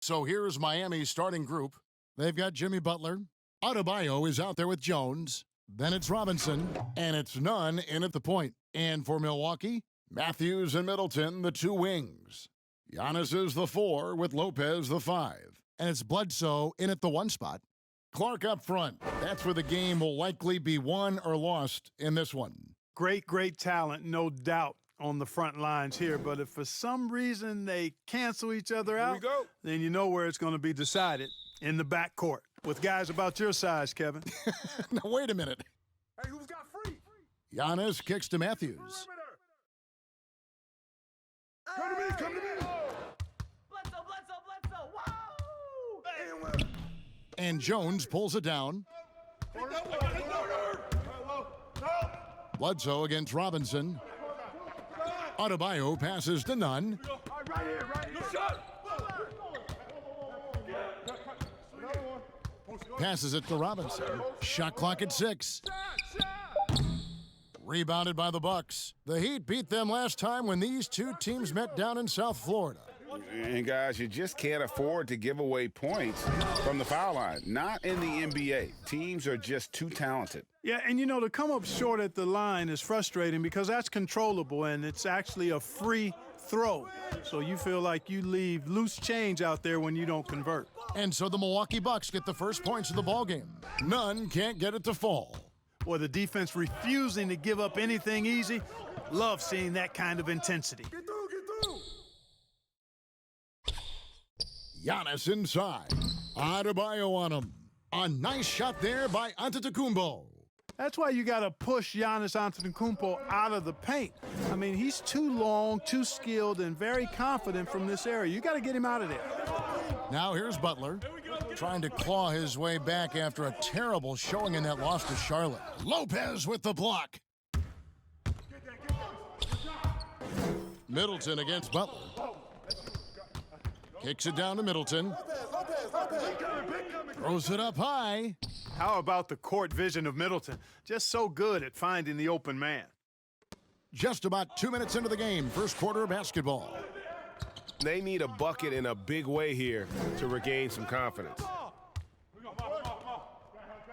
So here's Miami's starting group. They've got Jimmy Butler. Adebayo is out there with Jones. Then it's Robinson, and it's Nunn in at the point. And for Milwaukee, Matthews and Middleton, the two wings. Giannis is the 4 with Lopez the 5. And it's Bledsoe in at the 1 spot. Clark up front. That's where the game will likely be won or lost in this one. Great talent, no doubt, on the front lines here. But if for some reason they cancel each other out, then you know where it's going to be decided, in the backcourt, with guys about your size, Kevin. Now, wait a minute. Hey, who's got free? Giannis kicks to Matthews. Come to me, come to me. Bledsoe, wow! And Jones pulls it down. Bledsoe against Robinson. Adebayo passes to Nunn. Right here. Passes it to Robinson. Shot clock at 6. Rebounded by the Bucks. The Heat beat them last time when these two teams met down in South Florida. And, guys, you just can't afford to give away points from the foul line. Not in the NBA. Teams are just too talented. Yeah, and, to come up short at the line is frustrating because that's controllable, and it's actually a free throw. So you feel like you leave loose change out there when you don't convert. And so the Milwaukee Bucks get the first points of the ballgame. Nunn can't get it to fall. Boy, the defense refusing to give up anything easy. Love seeing that kind of intensity. Get through. Giannis inside. Adebayo on him. A nice shot there by Antetokounmpo. That's why you got to push Giannis Antetokounmpo out of the paint. I mean, he's too long, too skilled, and very confident from this area. You got to get him out of there. Now here's Butler, trying to claw his way back after a terrible showing in that loss to Charlotte. Lopez with the block. Middleton against Butler. Kicks it down to Middleton. Throws it up high. How about the court vision of Middleton? Just so good at finding the open man. Just about 2 minutes into the game, first quarter of basketball. They need a bucket in a big way here to regain some confidence.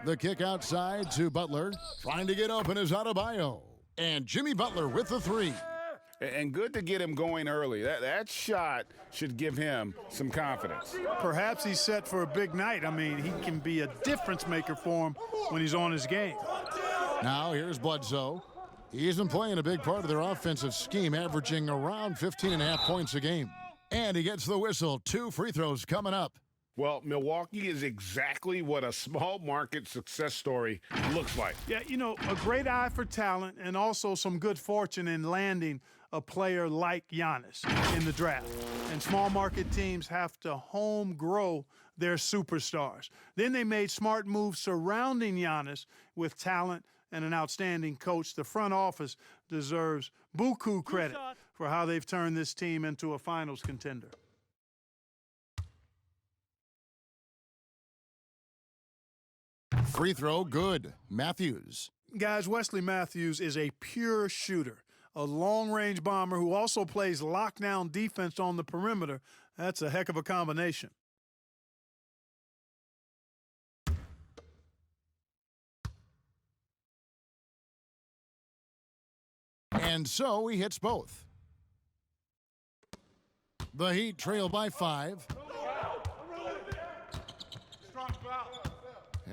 The kick outside to Butler. Trying to get open is Adebayo. And Jimmy Butler with the 3. And good to get him going early. That shot should give him some confidence. Perhaps he's set for a big night. I mean, he can be a difference maker for him when he's on his game. Now here's Bledsoe. He's been playing a big part of their offensive scheme, averaging around 15.5 points a game. And he gets the whistle. 2 free throws coming up. Well, Milwaukee is exactly what a small market success story looks like. Yeah, a great eye for talent and also some good fortune in landing a player like Giannis in the draft. And small market teams have to home grow their superstars. Then they made smart moves surrounding Giannis with talent and an outstanding coach. The front office deserves buku credit for how they've turned this team into a finals contender. Free throw, good. Matthews. Guys, Wesley Matthews is a pure shooter, a long-range bomber who also plays lockdown defense on the perimeter. That's a heck of a combination. And so he hits both. The Heat trail by 5.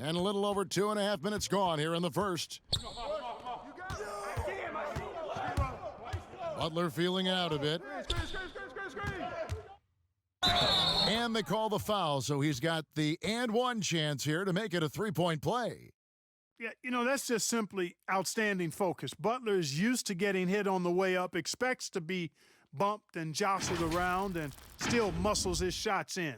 And a little over 2.5 minutes gone here in the first. Butler feeling out a bit. And they call the foul, so he's got the and one chance here to make it a 3-point play. Yeah, that's just simply outstanding focus. Butler is used to getting hit on the way up, expects to be bumped and jostled around, and still muscles his shots in.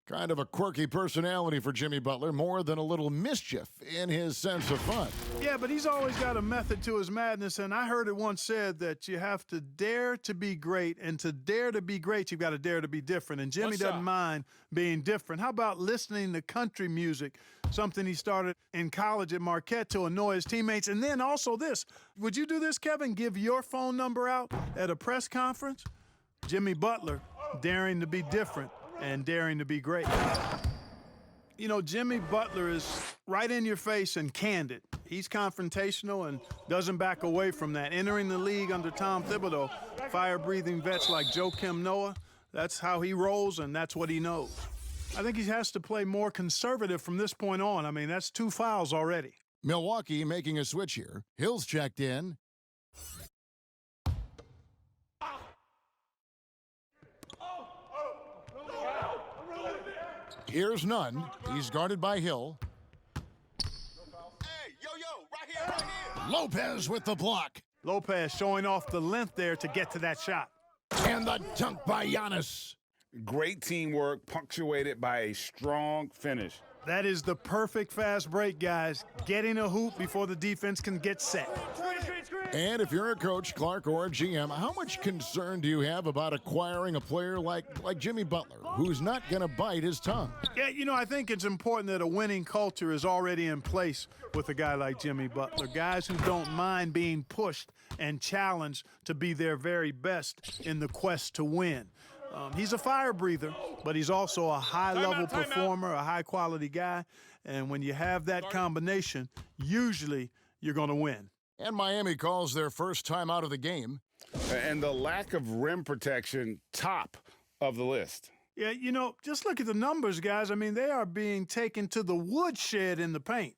Kind of a quirky personality for Jimmy Butler, more than a little mischief in his sense of fun. Yeah, but he's always got a method to his madness, and I heard it once said that you have to dare to be great, and to dare to be great, you've got to dare to be different, and Jimmy doesn't mind being different. How about listening to country music, something he started in college at Marquette to annoy his teammates, and then also this. Would you do this, Kevin? Give your phone number out at a press conference? Jimmy Butler daring to be different and daring to be great. You know, Jimmy Butler is right in your face and candid. He's confrontational and doesn't back away from that. Entering the league under Tom Thibodeau, fire-breathing vets like Joakim Noah, that's how he rolls and that's what he knows. I think he has to play more conservative from this point on. I mean, that's 2 fouls already. Milwaukee making a switch here. Hill's checked in. Here's Nunn. He's guarded by Hill. Hey, yo, right here, right here. Lopez with the block. Lopez showing off the length there to get to that shot. And the dunk by Giannis. Great teamwork, punctuated by a strong finish. That is the perfect fast break, guys. Getting a hoop before the defense can get set. And if you're a coach, Clark, or a GM, how much concern do you have about acquiring a player like Jimmy Butler, who's not going to bite his tongue? Yeah, you know, I think it's important that a winning culture is already in place with a guy like Jimmy Butler. Guys who don't mind being pushed and challenged to be their very best in the quest to win. He's a fire breather, but he's also a high-level performer, a high-quality guy. And when you have that combination, usually you're going to win. And Miami calls their first time out of the game. And the lack of rim protection, top of the list. Yeah, you know, just look at the numbers, guys. I mean, they are being taken to the woodshed in the paint.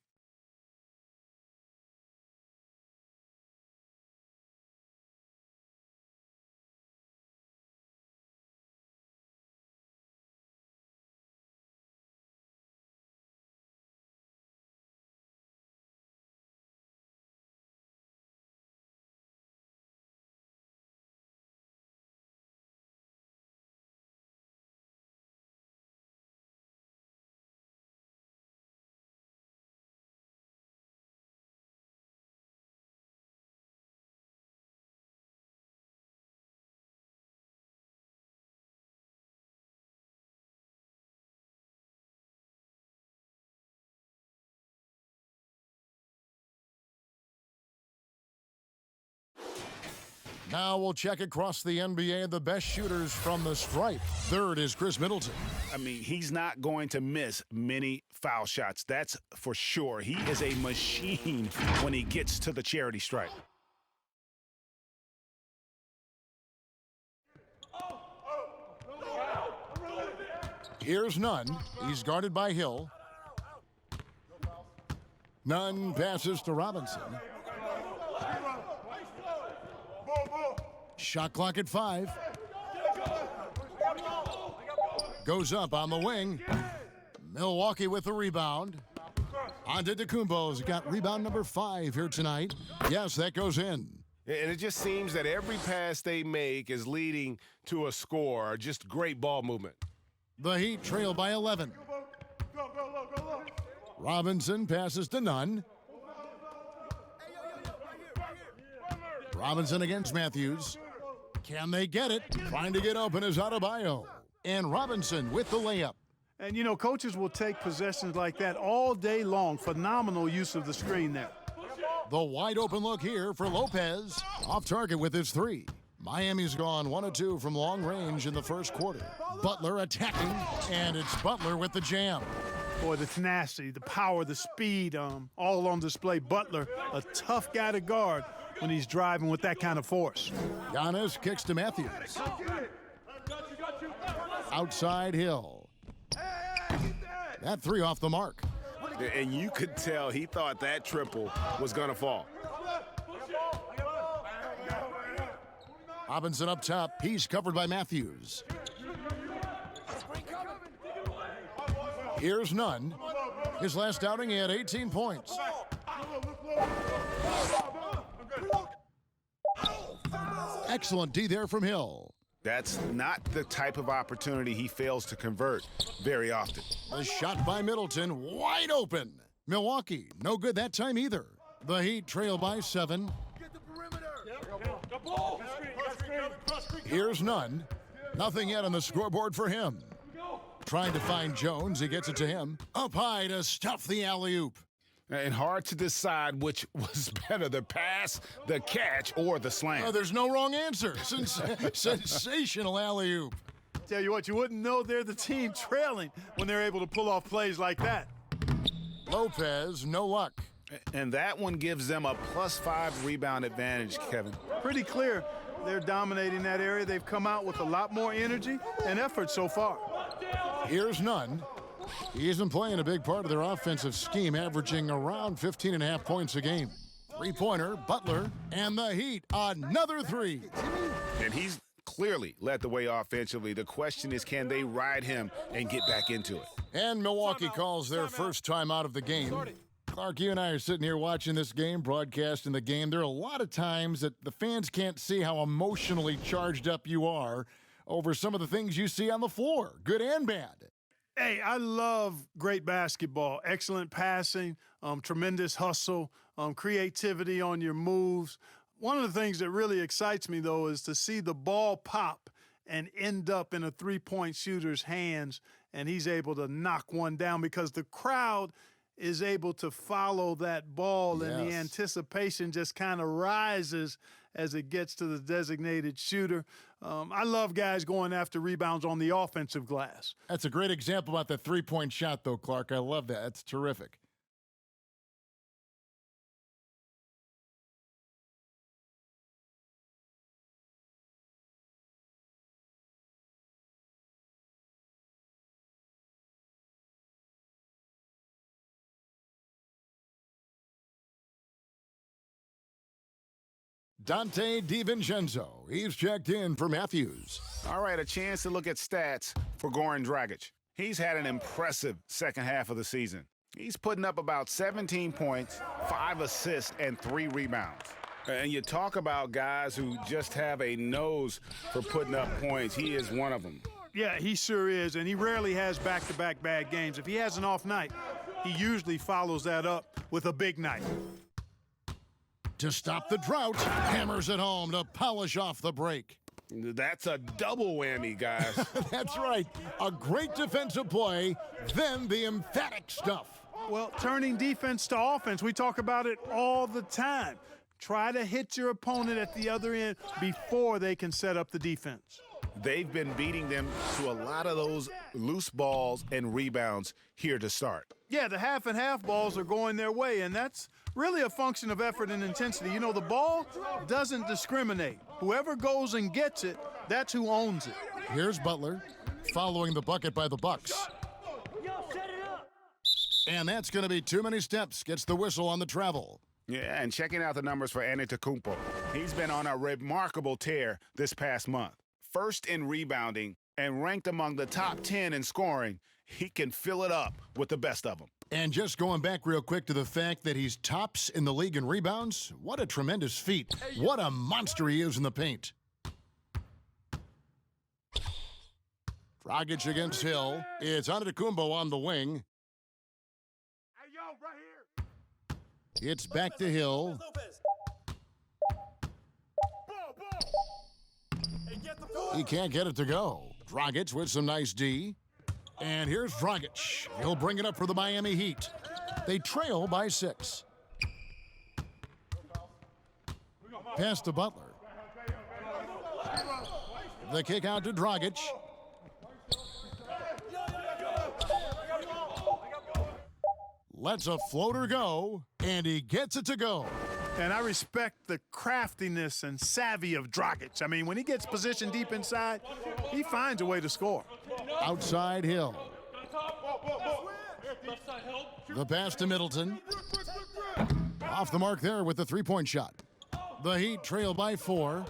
Now we'll check across the NBA the best shooters from the stripe. Third is Chris Middleton. I mean, he's not going to miss many foul shots. That's for sure. He is a machine when he gets to the charity stripe. Here's Nunn. He's guarded by Hill. Nunn passes to Robinson. Shot clock at 5. Goes up on the wing. Milwaukee with the rebound. Antetokounmpo's got rebound number 5 here tonight. Yes, that goes in. And it just seems that every pass they make is leading to a score. Just great ball movement. The Heat trail by 11. Robinson passes to Nunn. Robinson against Matthews. Can they get it? Trying to get open is Adebayo. And Robinson with the layup. And, you know, coaches will take possessions like that all day long. Phenomenal use of the screen there. The wide open look here for Lopez. Off target with his 3. Miami's gone 1 of 2 from long range in the first quarter. Butler attacking, and it's Butler with the jam. Boy, the tenacity, the power, the speed, all on display. Butler, a tough guy to guard when he's driving with that kind of force. Giannis kicks to Matthews. Outside Hill. That 3 off the mark. And you could tell he thought that triple was going to fall. Robinson up top. He's covered by Matthews. Here's Nunn. His last outing, he had 18 points. Excellent D there from Hill. That's not the type of opportunity he fails to convert very often. The shot by Middleton, wide open. Milwaukee, no good that time either. The Heat trail by 7. Here's Nunn. Nothing yet on the scoreboard for him. Trying to find Jones, he gets it to him. Up high to stuff the alley-oop. And hard to decide which was better, the pass, the catch, or the slam. There's no wrong answer. Sensational alley-oop. Tell you what, you wouldn't know they're the team trailing when they're able to pull off plays like that. Lopez, no luck. And that one gives them a +5 rebound advantage, Kevin. Pretty clear they're dominating that area. They've come out with a lot more energy and effort so far. Here's Nunn. He isn't playing a big part of their offensive scheme, averaging around 15.5 points a game. Three-pointer, Butler, and the Heat, another three. And he's clearly led the way offensively. The question is, can they ride him and get back into it? And Milwaukee calls their first time out of the game. Clark, you and I are sitting here watching this game, broadcasting the game. There are a lot of times that the fans can't see how emotionally charged up you are over some of the things you see on the floor, good and bad. Hey, I love great basketball. Excellent passing, tremendous hustle, creativity on your moves. One of the things that really excites me, though, is to see the ball pop and end up in a three-point shooter's hands, and he's able to knock one down because the crowd is able to follow that ball, and the anticipation just kind of rises as it gets to the designated shooter. I love guys going after rebounds on the offensive glass. That's a great example about the three-point shot, though, Clark. I love that. That's terrific. Dante DiVincenzo. He's checked in for Matthews. All right, a chance to look at stats for Goran Dragic. He's had an impressive second half of the season. He's putting up about 17 points, 5 assists, and 3 rebounds. And you talk about guys who just have a nose for putting up points. He is one of them. Yeah, he sure is, and he rarely has back-to-back bad games. If he has an off night, he usually follows that up with a big night. To stop the drought, hammers it home to polish off the break. That's a double whammy, guys. That's right. A great defensive play, then the emphatic stuff. Well, turning defense to offense, we talk about it all the time. Try to hit your opponent at the other end before they can set up the defense. They've been beating them to a lot of those loose balls and rebounds here to start. Yeah, the half-and-half balls are going their way, and that's really a function of effort and intensity. You know, the ball doesn't discriminate. Whoever goes and gets it, that's who owns it. Here's Butler, following the bucket by the Bucks. And that's going to be too many steps. Gets the whistle on the travel. Yeah, and checking out the numbers for Antetokounmpo. He's been on a remarkable tear this past month. First in rebounding and ranked among the top 10 in scoring. He can fill it up with the best of them. And just going back real quick to the fact that he's tops in the league in rebounds, what a tremendous feat. What a monster he is in the paint. Dragic against Hill. It's Antetokounmpo on the wing. Hey, yo, right here. It's back to Hill. He can't get it to go. Dragic with some nice D. And here's Dragic. He'll bring it up for the Miami Heat. They trail by 6. Pass to Butler. The kick out to Dragic. Lets a floater go, and he gets it to go. And I respect the craftiness and savvy of Dragic. I mean, when he gets positioned deep inside, he finds a way to score. Outside Hill. The pass to Middleton. Off the mark there with the three-point shot. The Heat trail by 4.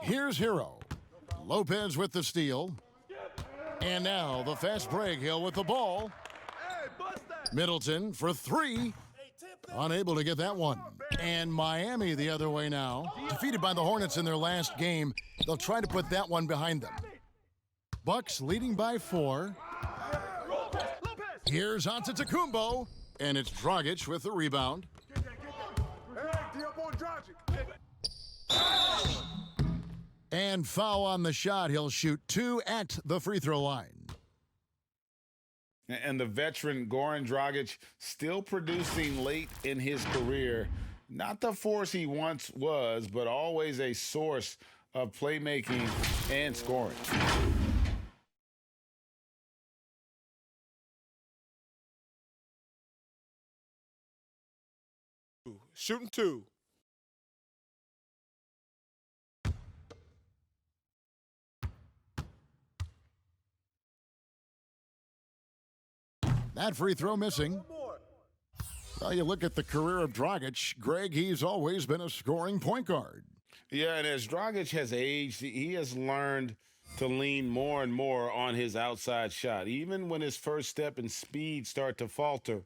Here's Hero. Lopez with the steal. And now the fast break. Hill with the ball. Middleton for 3. Unable to get that one. And Miami the other way now. Defeated by the Hornets in their last game. They'll try to put that one behind them. Bucks leading by 4. Here's Antetokounmpo. And it's Dragic with the rebound. And foul on the shot. He'll shoot 2 at the free throw line. And the veteran Goran Dragic still producing late in his career. Not the force he once was, but always a source of playmaking and scoring. Shooting two. That free throw missing. Well, you look at the career of Dragic. Greg, he's always been a scoring point guard. Yeah, and as Dragic has aged, he has learned to lean more and more on his outside shot. Even when his first step and speed start to falter,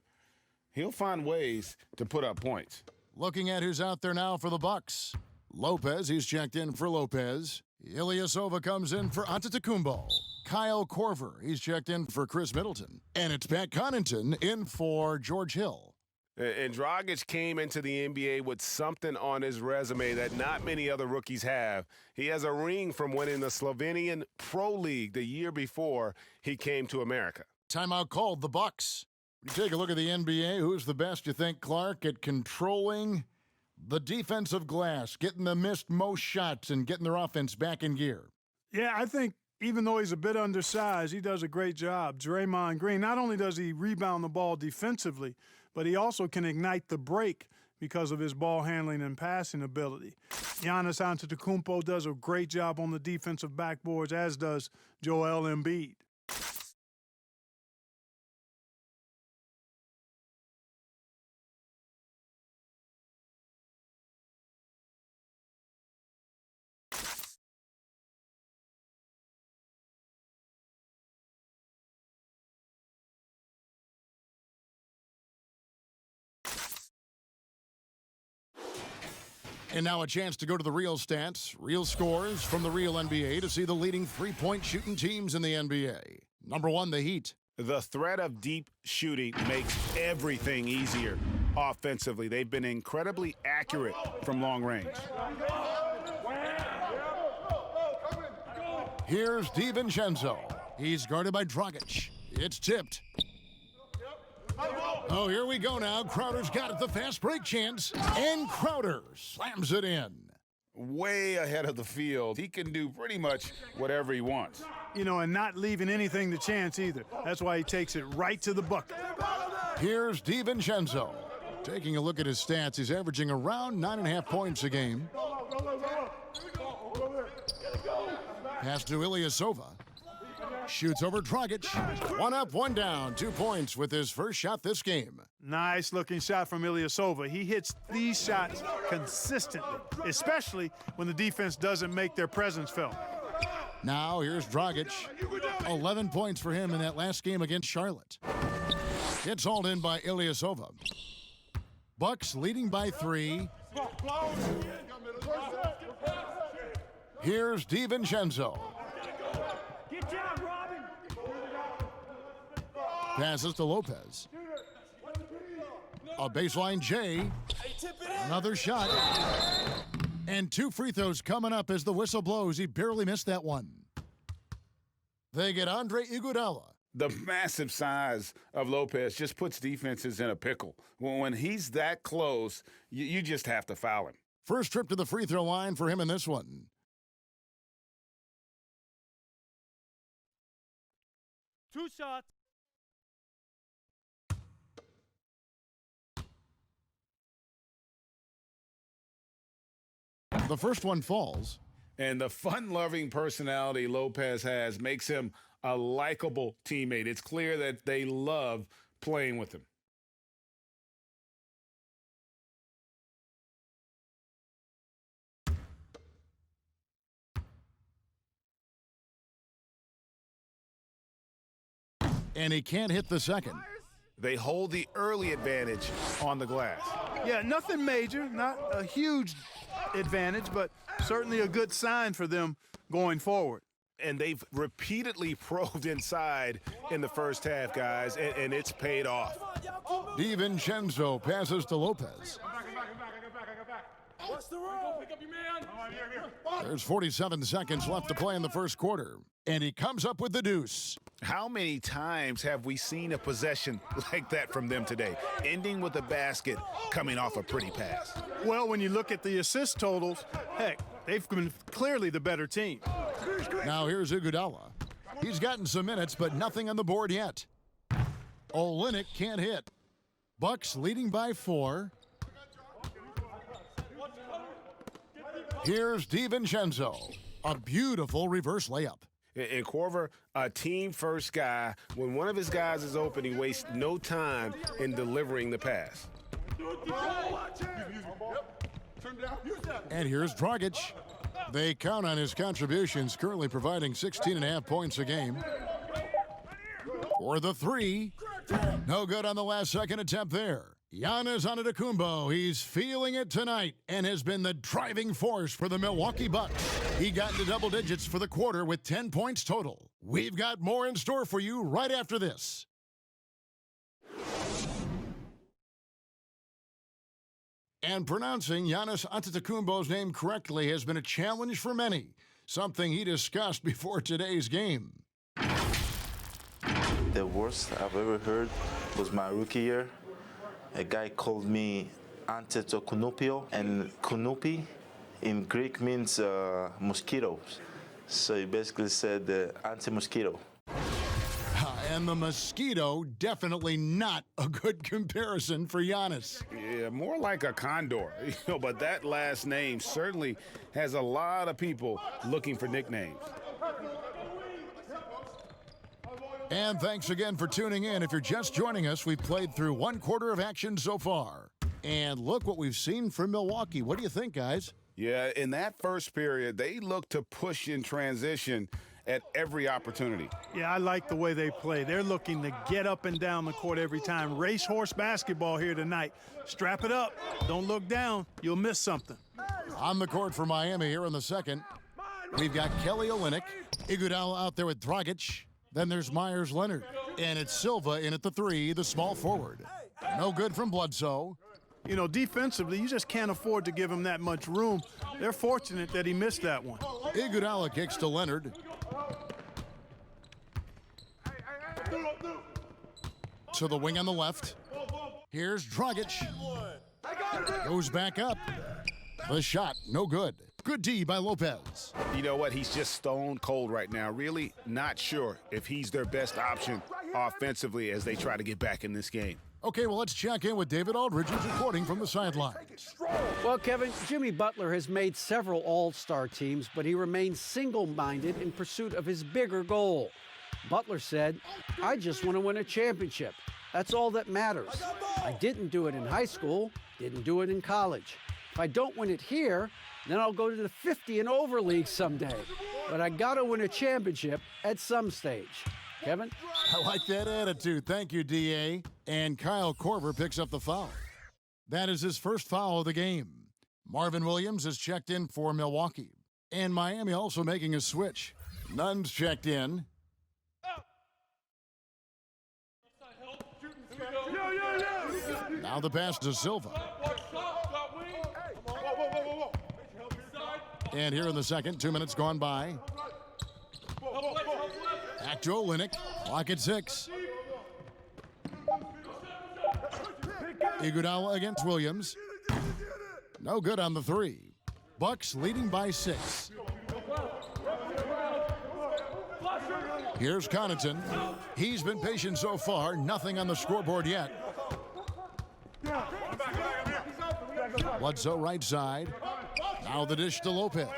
he'll find ways to put up points. Looking at who's out there now for the Bucks. Lopez, he's checked in for Lopez. Ilyasova comes in for Antetokounmpo. Kyle Korver, he's checked in for Chris Middleton. And it's Pat Connaughton in for George Hill. And Dragic came into the NBA with something on his resume that not many other rookies have. He has a ring from winning the Slovenian Pro League the year before he came to America. Timeout called the Bucks. When you take a look at the NBA, who's the best, you think, Clark, at controlling the defensive glass, getting the missed most shots and getting their offense back in gear? Yeah, I think even though he's a bit undersized, he does a great job. Draymond Green, not only does he rebound the ball defensively, but he also can ignite the break because of his ball handling and passing ability. Giannis Antetokounmpo does a great job on the defensive backboards, as does Joel Embiid. And now a chance to go to the real stats, real scores from the real NBA to see the leading three-point shooting teams in the NBA. Number one, the Heat. The threat of deep shooting makes everything easier offensively. They've been incredibly accurate from long range. Here's DiVincenzo. He's guarded by Dragic. It's tipped. Oh, here we go now. Crowder's got it, the fast break chance. And Crowder slams it in. Way ahead of the field. He can do pretty much whatever he wants. You know, and not leaving anything to chance either. That's why he takes it right to the bucket. Here's DiVincenzo. Taking a look at his stats, he's averaging around 9.5 points a game. Pass to Ilyasova. Shoots over Dragic. One up, one down. 2 points with his first shot this game. Nice looking shot from Ilyasova. He hits these shots consistently, especially when the defense doesn't make their presence felt. Now here's Dragic. 11 points for him in that last game against Charlotte. It's hauled in by Ilyasova. Bucks leading by 3. Here's DiVincenzo. Passes to Lopez. A baseline J. Another shot. And 2 free throws coming up as the whistle blows. He barely missed that one. They get Andre Iguodala. The massive size of Lopez just puts defenses in a pickle. When he's that close, you just have to foul him. First trip to the free throw line for him in this one. Two shots. The first one falls. And the fun-loving personality Lopez has makes him a likable teammate. It's clear that they love playing with him. And he can't hit the second. They hold the early advantage on the glass. Yeah, nothing major, not a huge advantage, but certainly a good sign for them going forward. And they've repeatedly probed inside in the first half, guys, and it's paid off. DiVincenzo passes to Lopez. There's 47 seconds left to play in the first quarter, and he comes up with the deuce. How many times have we seen a possession like that from them today, ending with a basket coming off a pretty pass? Well, when you look at the assist totals, heck, they've been clearly the better team. Now here's Iguodala. He's gotten some minutes, but nothing on the board yet. Olynyk can't hit. Bucks leading by 4. Here's DiVincenzo. A beautiful reverse layup. And Corver, a team-first guy, when one of his guys is open, he wastes no time in delivering the pass. And here's Dragic. They count on his contributions, currently providing 16.5 points a game. For the 3. No good on the last second attempt there. Giannis Antetokounmpo, he's feeling it tonight and has been the driving force for the Milwaukee Bucks. He got into double digits for the quarter with 10 points total. We've got more in store for you right after this. And pronouncing Giannis Antetokounmpo's name correctly has been a challenge for many, something he discussed before today's game. The worst I've ever heard was my rookie year. A guy called me Antetokounmpo, and Kunupi in Greek means mosquitoes. So he basically said anti-mosquito. And the mosquito, definitely not a good comparison for Giannis. Yeah, more like a condor, but that last name certainly has a lot of people looking for nicknames. And thanks again for tuning in. If you're just joining us, we've played through one quarter of action so far. And look what we've seen from Milwaukee. What do you think, guys? Yeah, in that first period, they looked to push in transition at every opportunity. Yeah, I like the way they play. They're looking to get up and down the court every time. Racehorse basketball here tonight. Strap it up. Don't look down. You'll miss something. On the court for Miami here in the second, we've got Kelly Olynyk, Iguodala out there with Dragic. Then there's Myers Leonard. And it's Silva in at the 3, the small forward. No good from Bledsoe. You know, defensively, you just can't afford to give him that much room. They're fortunate that he missed that one. Iguodala kicks to Leonard. To the wing on the left. Here's Dragic. Goes back up. The shot, no good. Good D by Lopez. You know what? He's just stone cold right now. Really not sure if he's their best option offensively as they try to get back in this game. Okay, well, let's check in with David Aldridge, who's reporting from the sidelines. Well, Kevin, Jimmy Butler has made several all-star teams, but he remains single-minded in pursuit of his bigger goal. Butler said, "I just want to win a championship. That's all that matters. I didn't do it in high school, didn't do it in college. If I don't win it here, then I'll go to the 50 and over league someday. But I got to win a championship at some stage." Kevin? I like that attitude. Thank you, D.A. And Kyle Korver picks up the foul. That is his first foul of the game. Marvin Williams has checked in for Milwaukee. And Miami also making a switch. Nunn's checked in. Now the pass to Silva. And here in the second, 2 minutes gone by. Back to Olynyk. Clock at 6. Iguodala against Williams. No good on the 3. Bucks leading by 6. Here's Connaughton. He's been patient so far. Nothing on the scoreboard yet. Bledsoe right side. Now the dish to Lopez.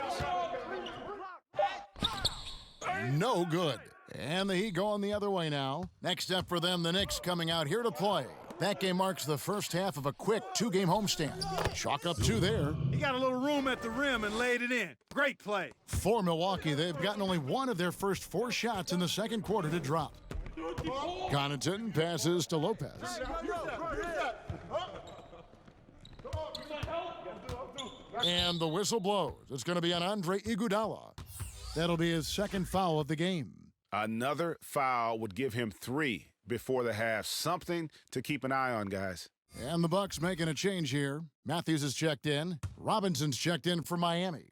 No good. And the Heat going the other way now. Next up for them, the Knicks coming out here to play. That game marks the first half of a quick 2-game homestand. Chalk up 2 there. He got a little room at the rim and laid it in. Great play. For Milwaukee, they've gotten only one of their first 4 shots in the second quarter to drop. Connaughton passes to Lopez. And the whistle blows. It's going to be on Andre Iguodala. That'll be his second foul of the game. Another foul would give him 3 before the half. Something to keep an eye on, guys. And the Bucks making a change here. Matthews is checked in. Robinson's checked in for Miami.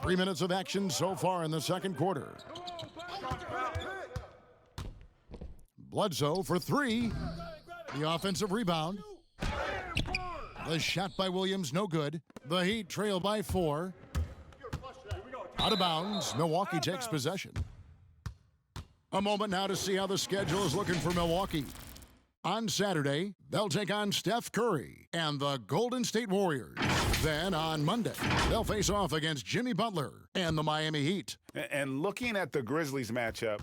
3 minutes of action so far in the second quarter. Bledsoe for three. The offensive rebound. The shot by Williams, no good. The Heat trail by 4. Out of bounds, Milwaukee takes possession. A moment now to see how the schedule is looking for Milwaukee. On Saturday, they'll take on Steph Curry and the Golden State Warriors. Then on Monday, they'll face off against Jimmy Butler and the Miami Heat. And looking at the Grizzlies matchup,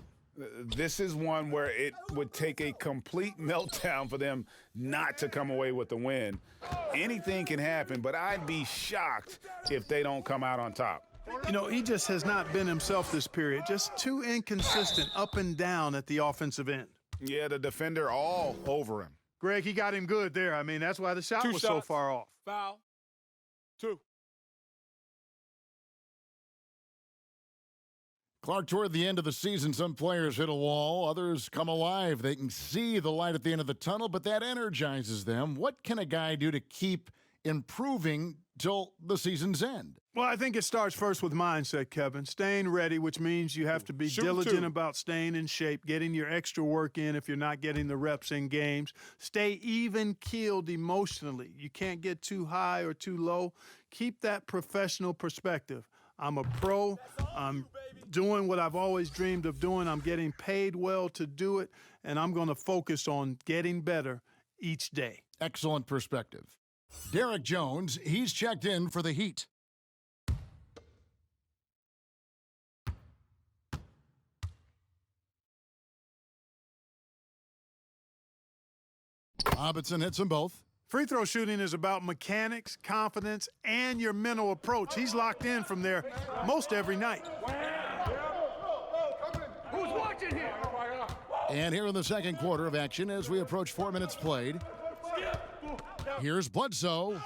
this is one where it would take a complete meltdown for them not to come away with the win. Anything can happen, but I'd be shocked if they don't come out on top. You know, he just has not been himself this period. Just too inconsistent up and down at the offensive end. Yeah, the defender all over him. Greg, he got him good there. I mean, that's why the shot was so far off. Foul. 2. Clark, toward the end of the season, some players hit a wall, others come alive. They can see the light at the end of the tunnel, but that energizes them. What can a guy do to keep improving till the season's end? Well, I think it starts first with mindset, Kevin. Staying ready, which means you have to be diligent about staying in shape, getting your extra work in if you're not getting the reps in games. Stay even-keeled emotionally. You can't get too high or too low. Keep that professional perspective. I'm a pro. I'm doing what I've always dreamed of doing. I'm getting paid well to do it, and I'm going to focus on getting better each day. Excellent perspective. Derek Jones, he's checked in for the Heat. Robinson hits them both. Free throw shooting is about mechanics, confidence, and your mental approach. He's locked in from there most every night. Who's watching here? And here in the second quarter of action as we approach 4 minutes played. Here's Bledsoe.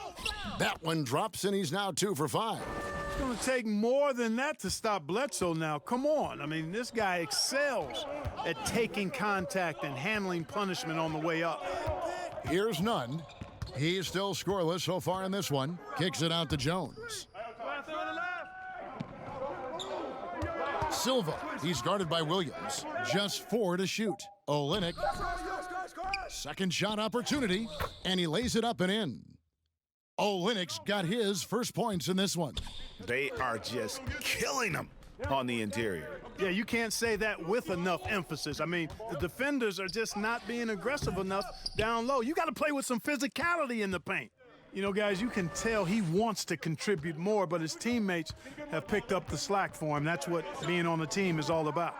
That one drops, and he's now 2 for 5. It's going to take more than that to stop Bledsoe now. Come on. I mean, this guy excels at taking contact and handling punishment on the way up. Here's Nunn. He's still scoreless so far in this one. Kicks it out to Jones. Silva. He's guarded by Williams. Just 4 to shoot. Olynyk. Second shot opportunity, and he lays it up and in. Olynyk's got his first points in this one. They are just killing them on the interior. Yeah, you can't say that with enough emphasis. I mean, the defenders are just not being aggressive enough down low. You got to play with some physicality in the paint. You know, guys, you can tell he wants to contribute more, but his teammates have picked up the slack for him. That's what being on the team is all about.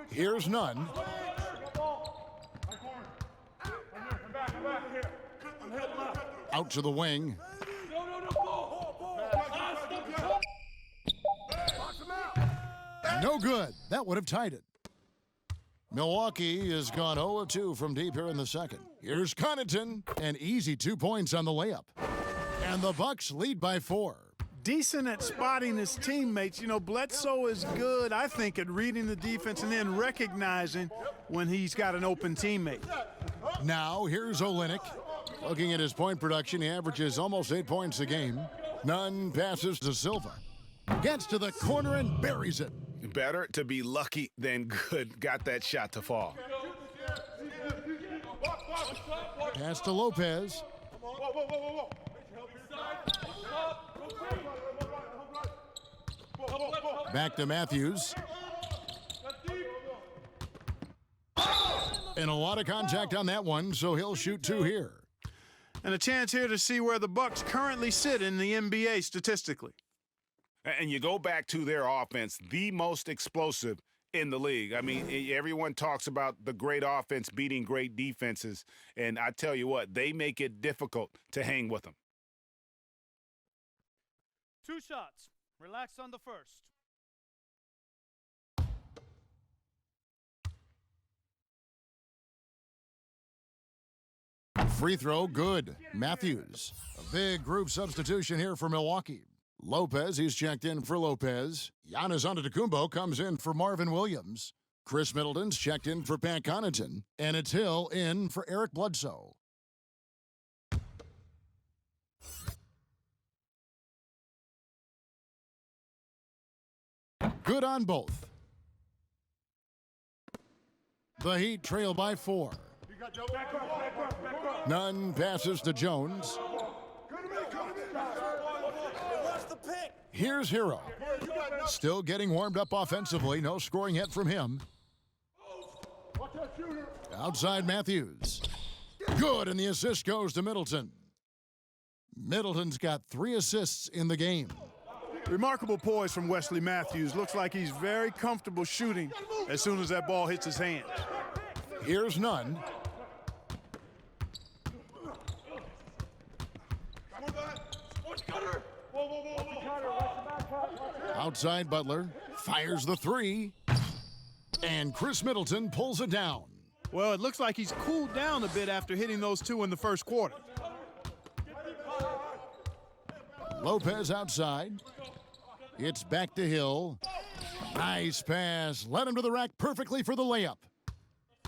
Here's Nunn. Out to the wing. No good. That would have tied it. Milwaukee has gone 0-2 from deep here in the second. Here's Connaughton, an easy 2 points on the layup. And the Bucks lead by 4. Decent at spotting his teammates. You know, Bledsoe is good, I think, at reading the defense and then recognizing when he's got an open teammate. Now, here's Olynyk. Looking at his point production, he averages almost 8 points a game. Nunn passes to Silva. Gets to the corner and buries it. Better to be lucky than good. Got that shot to fall. Pass to Lopez. Back to Matthews. And a lot of contact on that one, so he'll shoot 2 here. And a chance here to see where the Bucks currently sit in the NBA statistically. And you go back to their offense, the most explosive in the league. I mean, everyone talks about the great offense beating great defenses, and I tell you what, they make it difficult to hang with them. 2 shots. Relax on the first. Free throw, good. Matthews. A big group substitution here for Milwaukee. Lopez, he's checked in for Lopez. Giannis Antetokounmpo comes in for Marvin Williams. Chris Middleton's checked in for Pat Connaughton. And it's Hill in for Eric Bledsoe. Good on both. The Heat trail by 4. Nunn passes to Jones. Here's Hero. Still getting warmed up offensively. No scoring yet from him. Outside Matthews. Good, and the assist goes to Middleton. Middleton's got 3 assists in the game. Remarkable poise from Wesley Matthews. Looks like he's very comfortable shooting as soon as that ball hits his hands. Here's Nunn. Outside Butler. Fires the 3. And Chris Middleton pulls it down. Well, it looks like he's cooled down a bit after hitting those 2 in the first quarter. Lopez outside. It's back to Hill. Nice pass. Led him to the rack perfectly for the layup.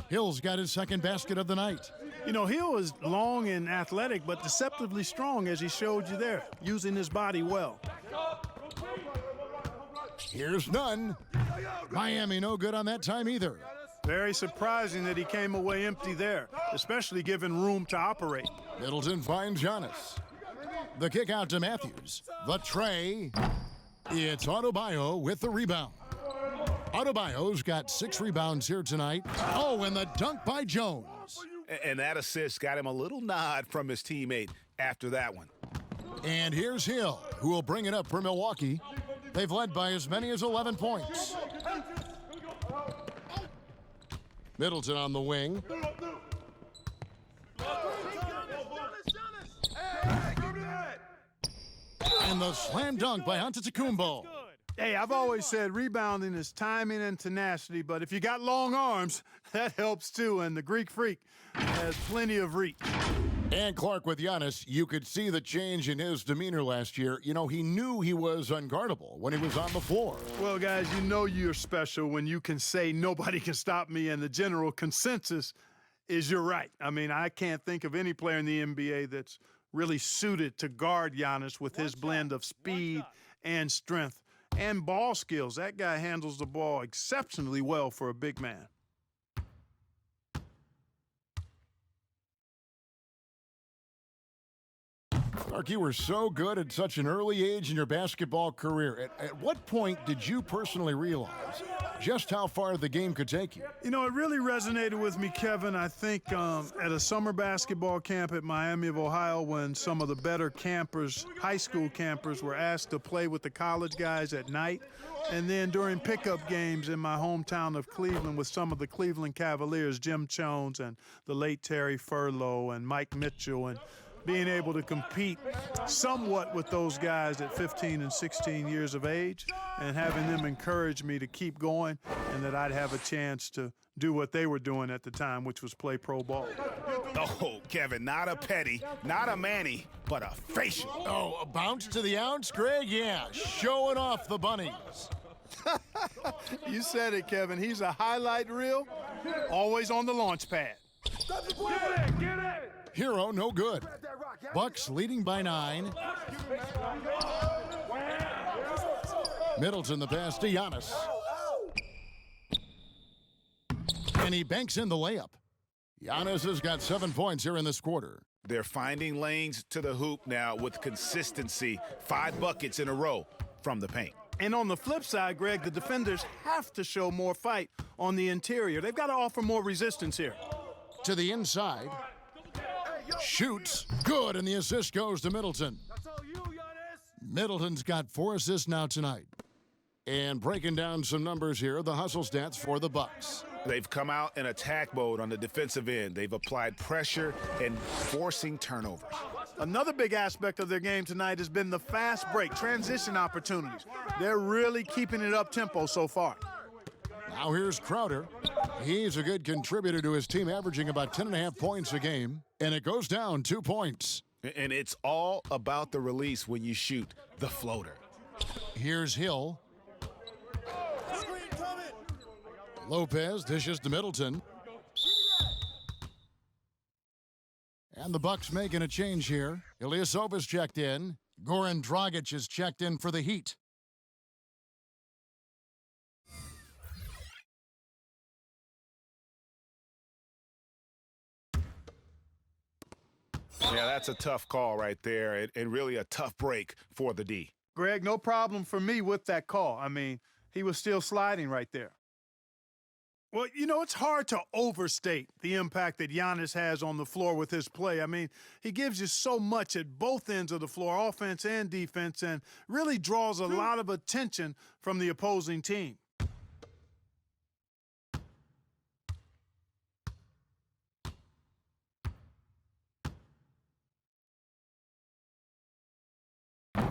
Hill's got his second basket of the night. You know, Hill is long and athletic, but deceptively strong, as he showed you there, using his body well. Here's Nunn. Miami no good on that time either. Very surprising that he came away empty there, especially given room to operate. Middleton finds Giannis. The kick out to Matthews. The tray. It's Adebayo with the rebound. Adebayo's got 6 rebounds here tonight. Oh, and the dunk by Jones. And that assist got him a little nod from his teammate after that one. And here's Hill, who will bring it up for Milwaukee. They've led by as many as 11 points. Middleton on the wing. And the slam dunk by Antetokounmpo. Hey, I've always said rebounding is timing and tenacity, but if you got long arms, that helps too, and the Greek Freak has plenty of reach. And Clark with Giannis, you could see the change in his demeanor last year. You know, he knew he was unguardable when he was on the floor. Well, guys, you know you're special when you can say nobody can stop me, and the general consensus is you're right. I mean, I can't think of any player in the NBA that's really suited to guard Giannis with his blend of speed and strength and ball skills. That guy handles the ball exceptionally well for a big man. Clark, you were so good at such an early age in your basketball career. At what point did you personally realize just how far the game could take you? You know, it really resonated with me, Kevin, I think at a summer basketball camp at Miami of Ohio, when some of the better campers, high school campers, were asked to play with the college guys at night. And then during pickup games in my hometown of Cleveland with some of the Cleveland Cavaliers, Jim Jones and the late Terry Furlow and Mike Mitchell, and being able to compete somewhat with those guys at 15 and 16 years of age and having them encourage me to keep going and that I'd have a chance to do what they were doing at the time, which was play pro ball. Oh, Kevin, not a petty, not a Manny, but a facial. Oh, a bounce to the ounce, Greg? Yeah, showing off the bunnies. You said it, Kevin. He's a highlight reel, always on the launch pad. Get it! Hero, no good. Bucks leading by 9. Middleton the pass to Giannis. And he banks in the layup. Giannis has got 7 points here in this quarter. They're finding lanes to the hoop now with consistency. 5 buckets in a row from the paint. And on the flip side, Greg, the defenders have to show more fight on the interior. They've got to offer more resistance here. To the inside. Shoots. Good, and the assist goes to Middleton. That's all you, Giannis. Middleton's got 4 assists now tonight. And breaking down some numbers here, the hustle stats for the Bucks. They've come out in attack mode on the defensive end. They've applied pressure and forcing turnovers. Another big aspect of their game tonight has been the fast break, transition opportunities. They're really keeping it up-tempo so far. Now here's Crowder. He's a good contributor to his team, averaging about 10.5 points a game. And it goes down 2 points. And it's all about the release when you shoot the floater. Here's Hill. Lopez dishes to Middleton. And the Bucks making a change here. Ilyasova's checked in. Goran Dragic is checked in for the Heat. Yeah, that's a tough call right there, and really a tough break for the D. Greg, no problem for me with that call. I mean, he was still sliding right there. Well, you know, it's hard to overstate the impact that Giannis has on the floor with his play. I mean, he gives you so much at both ends of the floor, offense and defense, and really draws a lot of attention from the opposing team.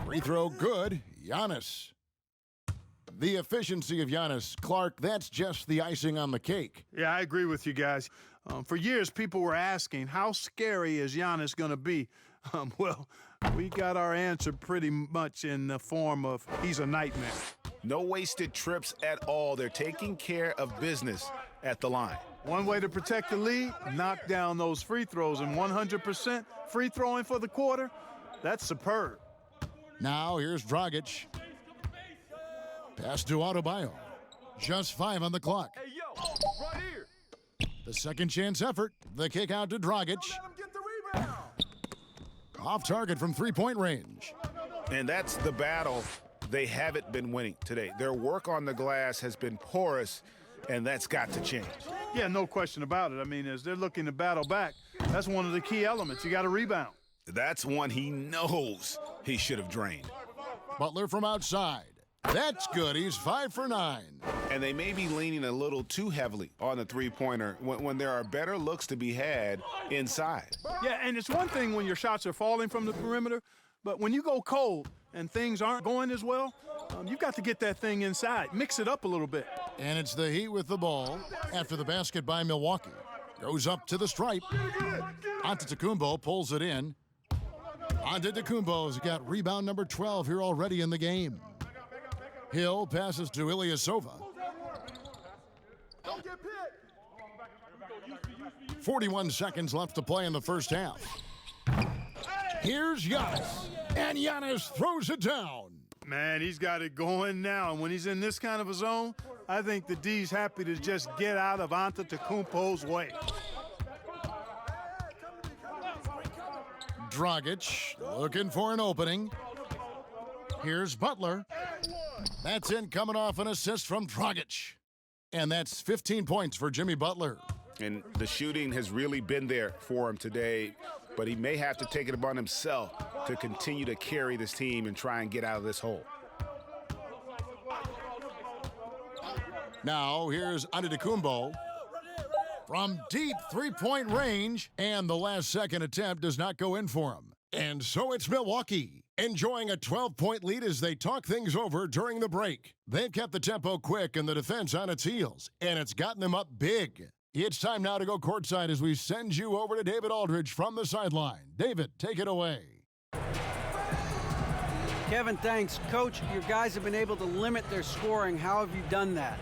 Free throw good. Giannis. The efficiency of Giannis. Clark, that's just the icing on the cake. Yeah, I agree with you guys. For years, people were asking, how scary is Giannis going to be? Well, we got our answer pretty much in the form of he's a nightmare. No wasted trips at all. They're taking care of business at the line. One way to protect the lead, knock down those free throws, and 100% free throwing for the quarter, that's superb. Now here's Dragic. Pass to Adebayo. Just 5 on the clock. Hey, yo, right here. The second chance effort. The kick out to Dragic. Let him get the rebound. Off target from three-point range. And that's the battle they haven't been winning today. Their work on the glass has been porous, and that's got to change. Yeah, no question about it. I mean, as they're looking to battle back, that's one of the key elements. You got to rebound. That's one he knows he should have drained. Butler from outside. That's good. He's 5 for 9. And they may be leaning a little too heavily on the three-pointer when there are better looks to be had inside. Yeah, and it's one thing when your shots are falling from the perimeter, but when you go cold and things aren't going as well, you've got to get that thing inside. Mix it up a little bit. And it's the Heat with the ball after the basket by Milwaukee. Goes up to the stripe. Antetokounmpo pulls it in. Antetokounmpo's got rebound number 12 here already in the game. Hill passes to Ilyasova. 41 seconds left to play in the first half. Here's Giannis, and Giannis throws it down. Man, he's got it going now, and when he's in this kind of a zone, I think the D's happy to just get out of Antetokounmpo's way. Dragic looking for an opening. Here's Butler. That's in coming off an assist from Dragic. And that's 15 points for Jimmy Butler. And the shooting has really been there for him today, but he may have to take it upon himself to continue to carry this team and try and get out of this hole. Now here's Antetokounmpo from deep three-point range, and the last-second attempt does not go in for him. And so it's Milwaukee, enjoying a 12-point lead as they talk things over during the break. They've kept the tempo quick and the defense on its heels, and it's gotten them up big. It's time now to go courtside as we send you over to David Aldridge from the sideline. David, take it away. Kevin, thanks. Coach, your guys have been able to limit their scoring. How have you done that?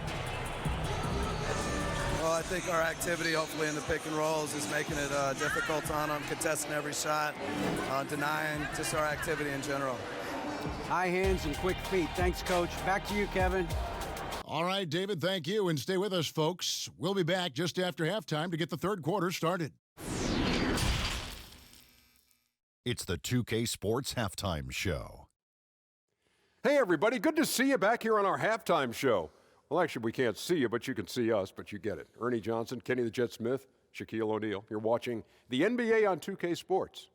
Well, I think our activity, hopefully in the pick and rolls, is making it difficult on them, contesting every shot, denying, just our activity in general. High hands and quick feet. Thanks, Coach. Back to you, Kevin. All right, David, thank you, and stay with us, folks. We'll be back just after halftime to get the third quarter started. It's the 2K Sports Halftime Show. Hey, everybody. Good to see you back here on our halftime show. Well, actually, we can't see you, but you can see us, but you get it. Ernie Johnson, Kenny the Jet Smith, Shaquille O'Neal. You're watching the NBA on 2K Sports.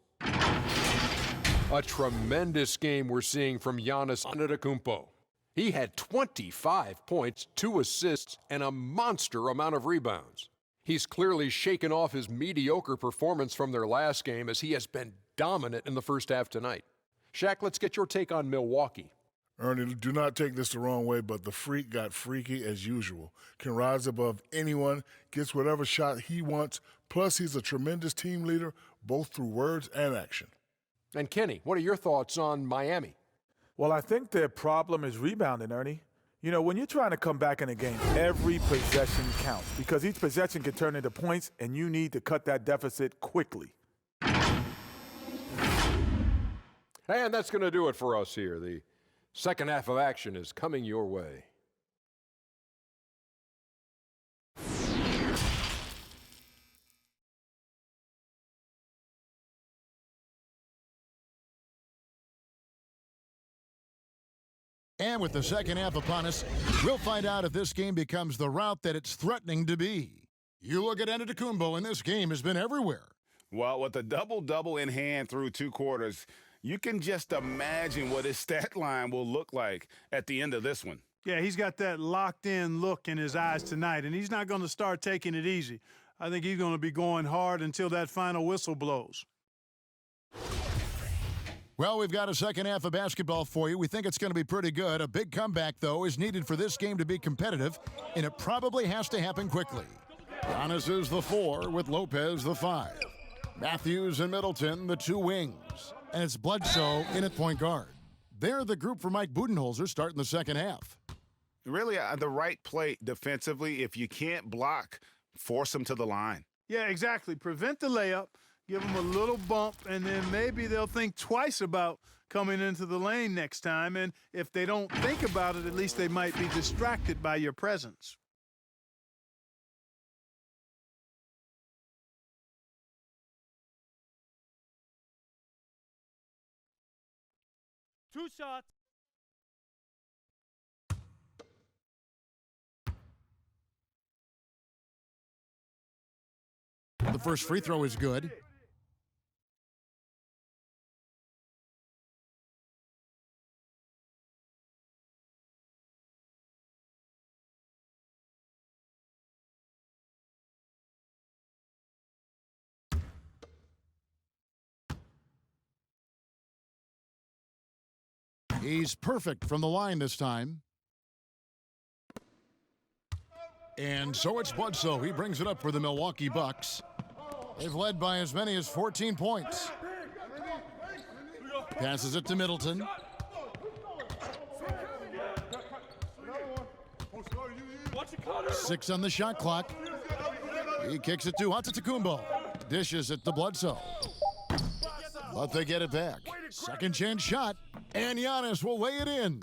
A tremendous game we're seeing from Giannis Antetokounmpo. He had 25 points, 2 assists, and a monster amount of rebounds. He's clearly shaken off his mediocre performance from their last game as he has been dominant in the first half tonight. Shaq, let's get your take on Milwaukee. Ernie, do not take this the wrong way, but the freak got freaky as usual. Can rise above anyone, gets whatever shot he wants, plus he's a tremendous team leader, both through words and action. And Kenny, what are your thoughts on Miami? Well, I think their problem is rebounding, Ernie. You know, when you're trying to come back in a game, every possession counts because each possession can turn into points, and you need to cut that deficit quickly. And that's going to do it for us here. The second half of action is coming your way. And with the second half upon us, we'll find out if this game becomes the route that it's threatening to be. You look at Antetokounmpo, and this game has been everywhere. Well, with a double-double in hand through 2 quarters, you can just imagine what his stat line will look like at the end of this one. Yeah, he's got that locked-in look in his eyes tonight, and he's not going to start taking it easy. I think he's going to be going hard until that final whistle blows. Well, we've got a second half of basketball for you. We think it's going to be pretty good. A big comeback, though, is needed for this game to be competitive, and it probably has to happen quickly. Giannis is the 4 with Lopez the 5. Matthews and Middleton the 2 wings. And it's Bledsoe in at point guard. They're the group for Mike Budenholzer starting the second half. Really, the right play defensively. If you can't block, force them to the line. Yeah, exactly. Prevent the layup, give them a little bump, and then maybe they'll think twice about coming into the lane next time. And if they don't think about it, at least they might be distracted by your presence. Two shots. The first free throw is good. He's perfect from the line this time. And so it's Bledsoe. He brings it up for the Milwaukee Bucks. They've led by as many as 14 points. Passes it to Middleton. Six on the shot clock. He kicks it to Antetokounmpo. Dishes it to Bledsoe. But they get it back. Second chance shot. And Giannis will lay it in.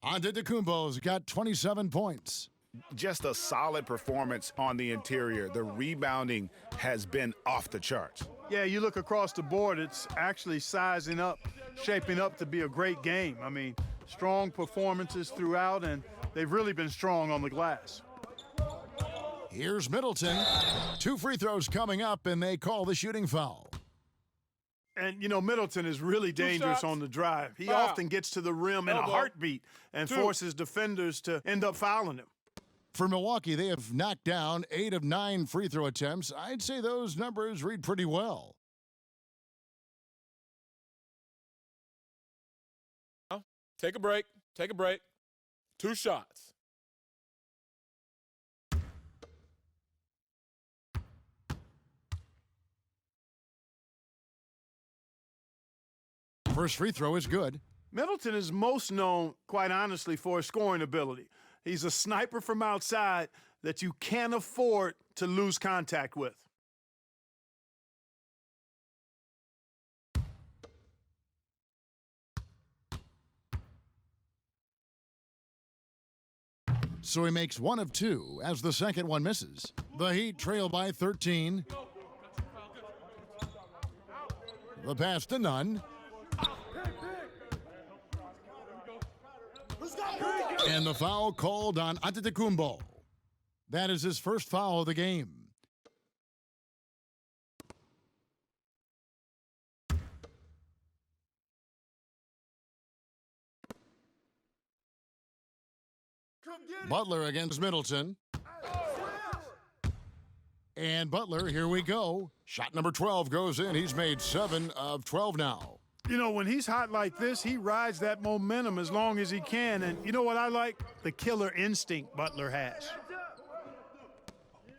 Antetokounmpo's got 27 points. Just a solid performance on the interior. The rebounding has been off the charts. Yeah, you look across the board, it's actually sizing up, shaping up to be a great game. I mean, strong performances throughout, and they've really been strong on the glass. Here's Middleton. 2 free throws coming up, and they call the shooting foul. And, you know, Middleton is really dangerous on the drive. He often gets to the rim in a heartbeat and forces defenders to end up fouling him. For Milwaukee, they have knocked down 8 of 9 free throw attempts. I'd say those numbers read pretty well. Take a break. Take a break. 2 shots. First free throw is good. Middleton is most known, quite honestly, for his scoring ability. He's a sniper from outside that you can't afford to lose contact with. So he makes 1 of 2 as the second one misses. The Heat trail by 13. The pass to Nunn. And the foul called on Antetokounmpo. That is his first foul of the game. Butler against Middleton. And Butler, here we go. Shot number 12 goes in. He's made 7 of 12 now. You know, when he's hot like this, he rides that momentum as long as he can. And you know what I like? The killer instinct Butler has.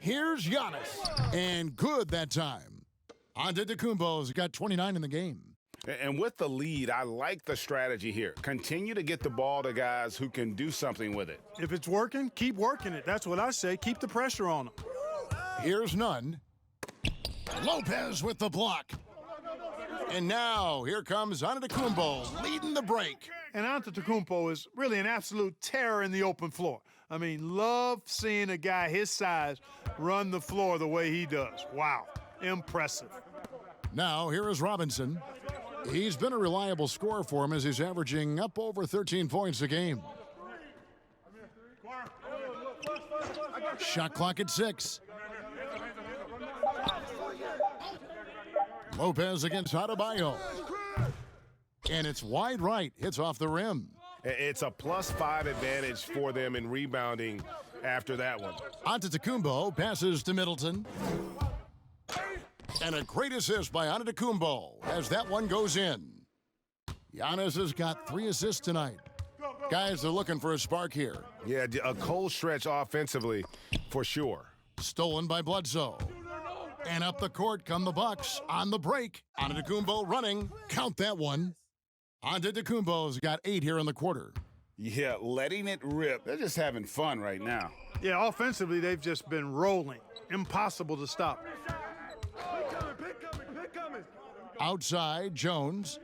Here's Giannis. And good that time. Antetokounmpo's got 29 in the game. And with the lead, I like the strategy here. Continue to get the ball to guys who can do something with it. If it's working, keep working it. That's what I say. Keep the pressure on him. Here's Nunn. Lopez with the block. And now, here comes Antetokounmpo leading the break. And Antetokounmpo is really an absolute terror in the open floor. I mean, love seeing a guy his size run the floor the way he does. Wow, impressive. Now, here is Robinson. He's been a reliable scorer for him as he's averaging up over 13 points a game. Shot clock at 6. Lopez against Adebayo. And it's wide right. Hits off the rim. It's a +5 advantage for them in rebounding after that one. Antetokounmpo passes to Middleton. And a great assist by Antetokounmpo as that one goes in. Giannis has got 3 assists tonight. Guys are looking for a spark here. Yeah, a cold stretch offensively for sure. Stolen by Bledsoe. And up the court come the Bucks on the break. Antetokounmpo running. Count that one. Antetokounmpo's got 8 here in the quarter. Yeah, letting it rip. They're just having fun right now. Yeah, offensively, they've just been rolling. Impossible to stop. Outside, Jones.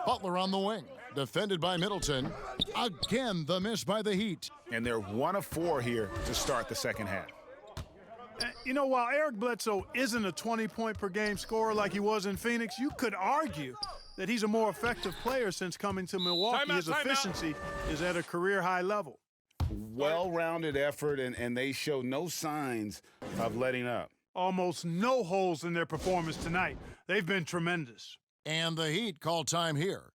Butler on the wing. Defended by Middleton. Again, the miss by the Heat. And they're 1 of 4 here to start the second half. You know, while Eric Bledsoe isn't a 20-point-per-game scorer like he was in Phoenix, you could argue that he's a more effective player since coming to Milwaukee. His efficiency is at a career-high level. Well-rounded effort, and they show no signs of letting up. Almost no holes in their performance tonight. They've been tremendous. And the Heat call time here.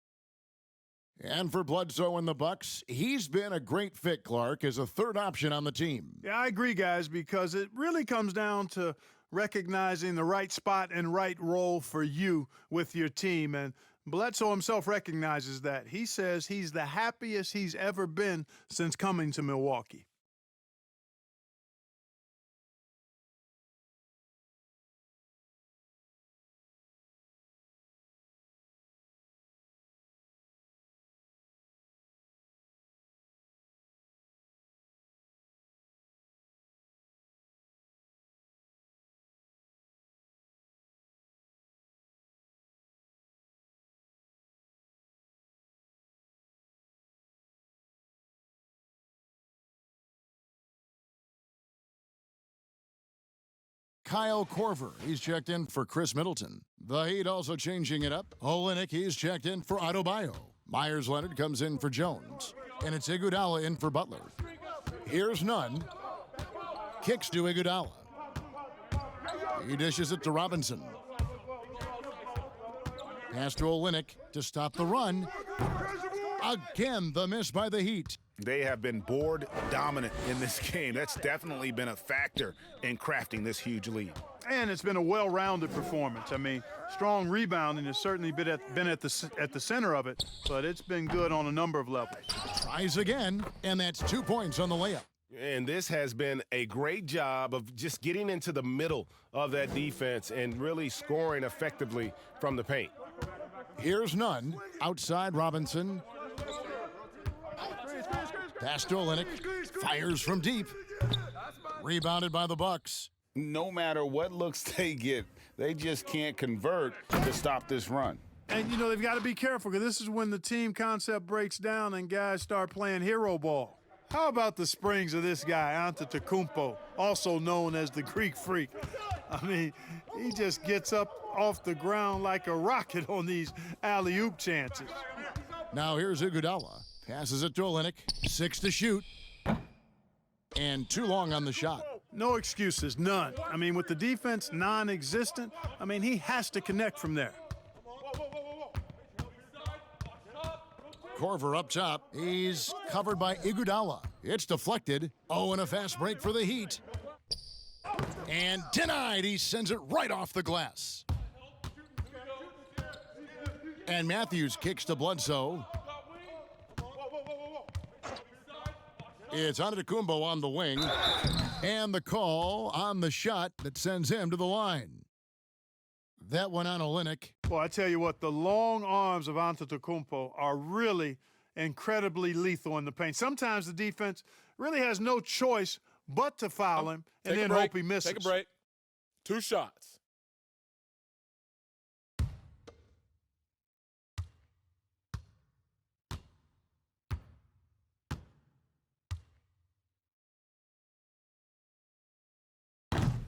And for Bledsoe and the Bucks, he's been a great fit, Clark, as a third option on the team. Yeah, I agree, guys, because it really comes down to recognizing the right spot and right role for you with your team. And Bledsoe himself recognizes that. He says he's the happiest he's ever been since coming to Milwaukee. Kyle Korver, he's checked in for Chris Middleton. The Heat also changing it up. Olynyk, he's checked in for Adebayo. Myers Leonard comes in for Jones. And it's Iguodala in for Butler. Here's Nunn. Kicks to Iguodala. He dishes it to Robinson. Pass to Olynyk to stop the run. Again, the miss by the Heat. They have been board dominant in this game. That's definitely been a factor in crafting this huge lead. And it's been a well-rounded performance. I mean, strong rebounding has certainly been at the center of it, but it's been good on a number of levels. Tries again, and that's 2 points on the layup. And this has been a great job of just getting into the middle of that defense and really scoring effectively from the paint. Here's Nunn. Outside Robinson. Pass to Olynyk. Fires from deep. Rebounded by the Bucks. No matter what looks they get, they just can't convert to stop this run. And, you know, they've got to be careful because this is when the team concept breaks down and guys start playing hero ball. How about the springs of this guy, Antetokounmpo, also known as the Greek Freak? I mean, he just gets up off the ground like a rocket on these alley-oop chances. Now here's Iguodala. Passes it to Olynyk. 6 to shoot. And too long on the shot. No excuses, none. I mean, with the defense non-existent, I mean, he has to connect from there. Korver up top. He's covered by Iguodala. It's deflected. Oh, and a fast break for the Heat. And denied. He sends it right off the glass. And Matthews kicks to Bledsoe. It's Antetokounmpo on the wing. And the call on the shot that sends him to the line. That one on Olynyk. Well, I tell you what, the long arms of Antetokounmpo are really incredibly lethal in the paint. Sometimes the defense really has no choice but to foul him and then hope he misses. Take a break. 2 shots.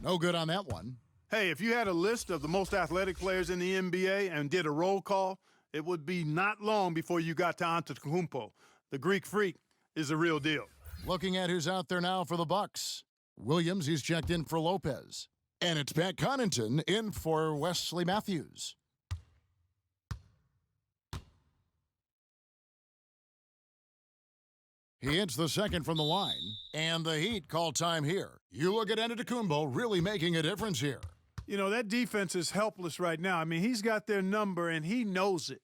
No good on that one. Hey, if you had a list of the most athletic players in the NBA and did a roll call, it would be not long before you got to Antetokounmpo. The Greek Freak is the real deal. Looking at who's out there now for the Bucks. Williams, he's checked in for Lopez. And it's Pat Connaughton in for Wesley Matthews. He hits the second from the line, and the Heat call time here. You look at Antetokounmpo really making a difference here. You know, that defense is helpless right now. I mean, he's got their number, and he knows it.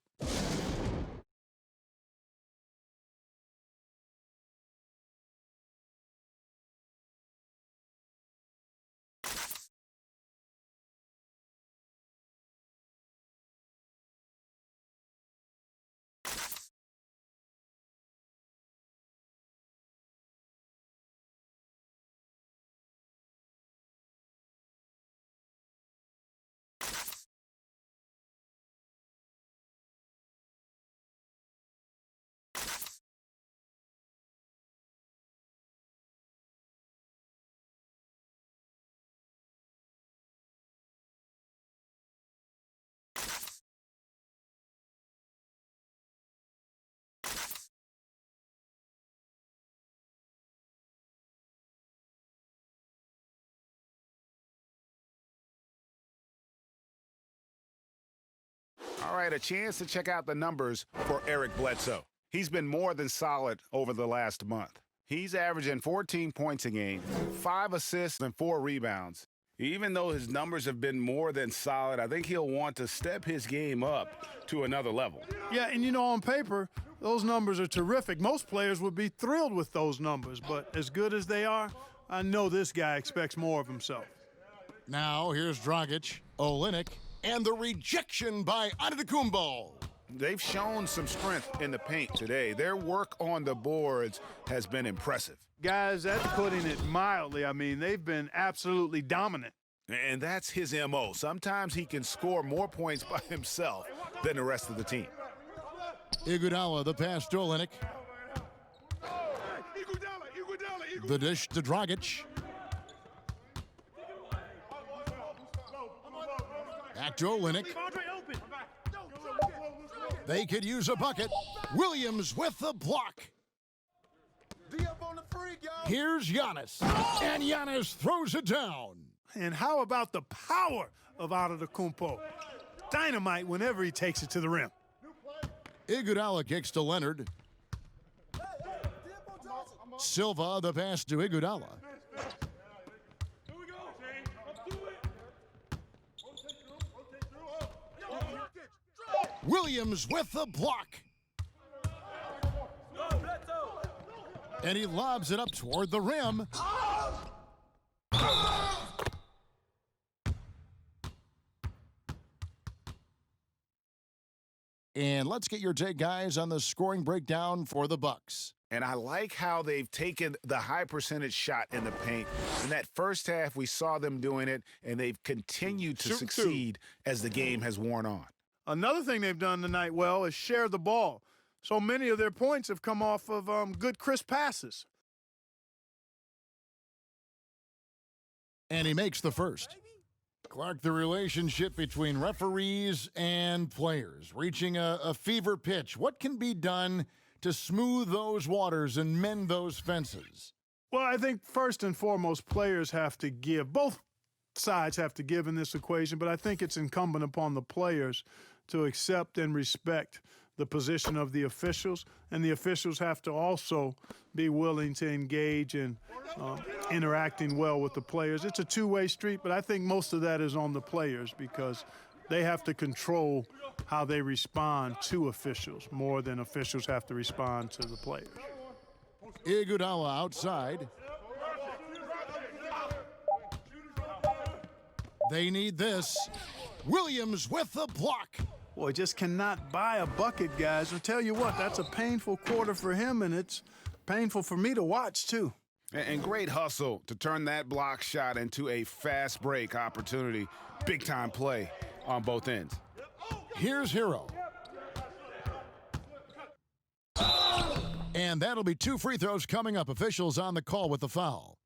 All right, a chance to check out the numbers for Eric Bledsoe. He's been more than solid over the last month. He's averaging 14 points a game, 5 assists, and 4 rebounds. Even though his numbers have been more than solid, I think he'll want to step his game up to another level. Yeah, and you know, on paper, those numbers are terrific. Most players would be thrilled with those numbers, but as good as they are, I know this guy expects more of himself. Now, here's Dragic, Olynyk, and the rejection by Antetokounmpo. They've shown some strength in the paint today. Their work on the boards has been impressive. Guys, that's putting it mildly. I mean, they've been absolutely dominant. And that's his M.O. Sometimes he can score more points by himself than the rest of the team. Iguodala, the pass to Olynyk. The dish to Dragic. Back to Olynyk. They could use a bucket. Williams with the block. Here's Giannis. And Giannis throws it down. And how about the power of Antetokounmpo? Dynamite whenever he takes it to the rim. Iguodala kicks to Leonard. Silva, the pass to Iguodala. Williams with the block. And he lobs it up toward the rim. And let's get your take, guys, on the scoring breakdown for the Bucks. And I like how they've taken the high percentage shot in the paint. In that first half, we saw them doing it, and they've continued to succeed as the game has worn on. Another thing they've done tonight well is share the ball. So many of their points have come off of good, crisp passes. And he makes the first. Clark, the relationship between referees and players reaching a fever pitch. What can be done to smooth those waters and mend those fences? Well, I think first and foremost, players have to give. Both sides have to give in this equation, but I think it's incumbent upon the players to accept and respect the position of the officials, and the officials have to also be willing to engage in interacting well with the players. It's a two-way street, but I think most of that is on the players because they have to control how they respond to officials more than officials have to respond to the players. Iguodala outside. They need this. Williams with the block. Boy, just cannot buy a bucket, guys. I'll tell you what, that's a painful quarter for him, and it's painful for me to watch, too. And great hustle to turn that block shot into a fast break opportunity. Big-time play on both ends. Here's Hero. And that'll be 2 free throws coming up. Officials on the call with the foul.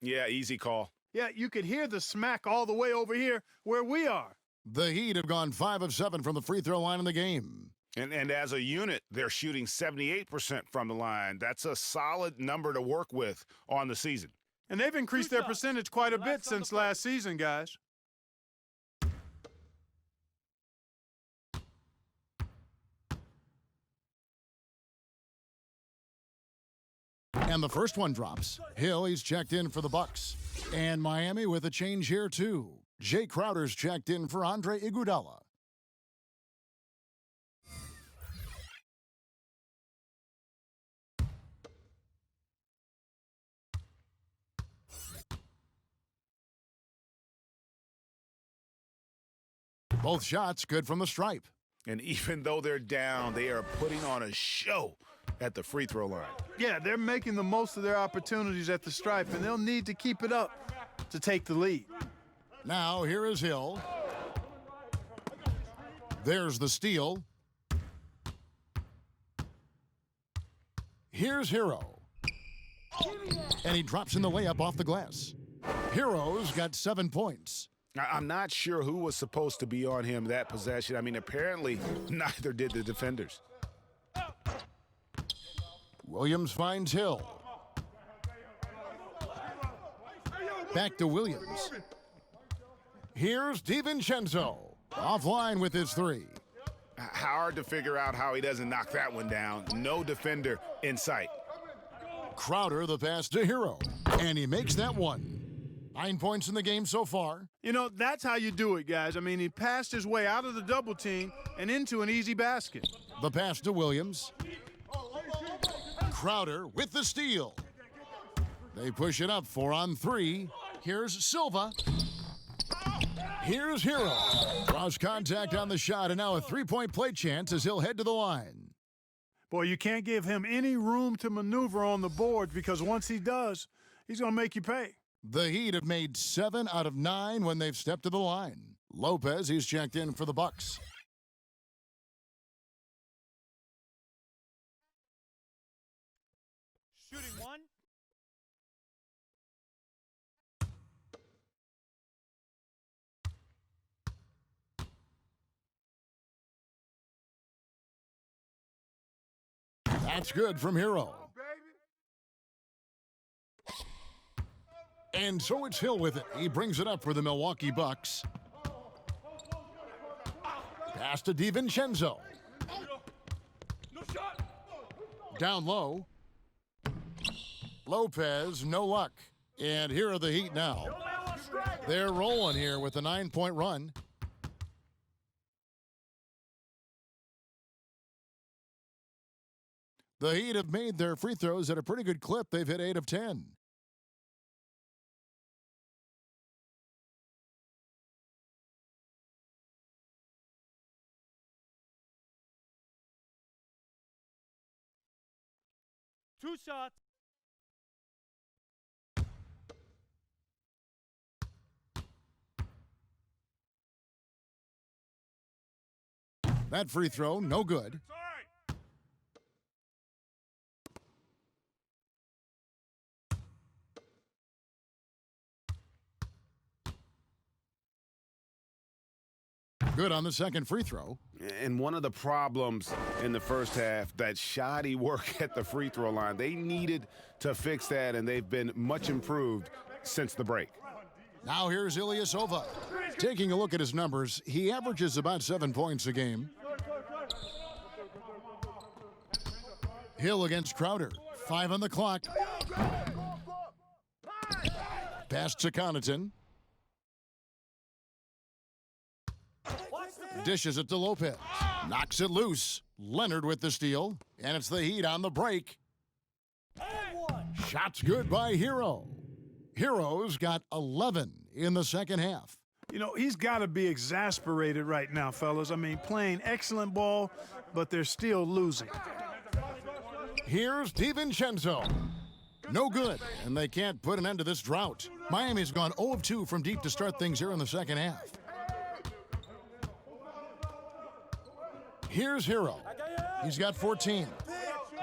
Yeah, easy call. Yeah, you could hear the smack all the way over here where we are. The Heat have gone 5 of 7 from the free throw line in the game. And as a unit, they're shooting 78% from the line. That's a solid number to work with on the season. And they've increased their percentage quite a bit since last season, guys. And the first one drops. Hill, he's checked in for the Bucks. And Miami with a change here, too. Jay Crowder's checked in for Andre Iguodala. Both shots good from the stripe. And even though they're down, they are putting on a show at the free throw line. Yeah, they're making the most of their opportunities at the stripe, and they'll need to keep it up to take the lead. Now, here is Hill. There's the steal. Here's Hero. And he drops in the layup off the glass. Hero's got 7 points. I'm not sure who was supposed to be on him that possession. I mean, apparently neither did the defenders. Williams finds Hill. Back to Williams. Here's DiVincenzo. Offline with his 3. Hard to figure out how he doesn't knock that one down. No defender in sight. Crowder the pass to Hero. And he makes that one. 9 points in the game so far. You know, that's how you do it, guys. I mean, he passed his way out of the double team and into an easy basket. The pass to Williams. Crowder with the steal. They push it up 4 on 3. Here's Silva. Here's Hero. Draws contact on the shot, and now a 3-point play chance as he'll head to the line. Boy, you can't give him any room to maneuver on the board because once he does, he's going to make you pay. The Heat have made 7 out of 9 when they've stepped to the line. Lopez, he's checked in for the Bucks. Shooting 1. That's good from Hero. And so it's Hill with it. He brings it up for the Milwaukee Bucks. Pass to DiVincenzo. Down low. Lopez, no luck. And here are the Heat now. They're rolling here with a 9-point run. The Heat have made their free throws at a pretty good clip. They've hit 8 of 10. Two shots. That free throw, no good. Good on the second free throw. And one of the problems in the first half, that shoddy work at the free throw line. They needed to fix that, and they've been much improved since the break. Now here's Ilyasova. Taking a look at his numbers, he averages about 7 points a game. Hill against Crowder. 5 on the clock. Pass to Connaughton. Dishes it to Lopez. Knocks it loose. Leonard with the steal. And it's the Heat on the break. Shots good by Hero. Hero's got 11 in the second half. You know, he's got to be exasperated right now, fellas. I mean, playing excellent ball, but they're still losing. Here's DiVincenzo. No good, and they can't put an end to this drought. Miami's gone 0 of 2 from deep to start things here in the second half. Here's Hero. He's got 14.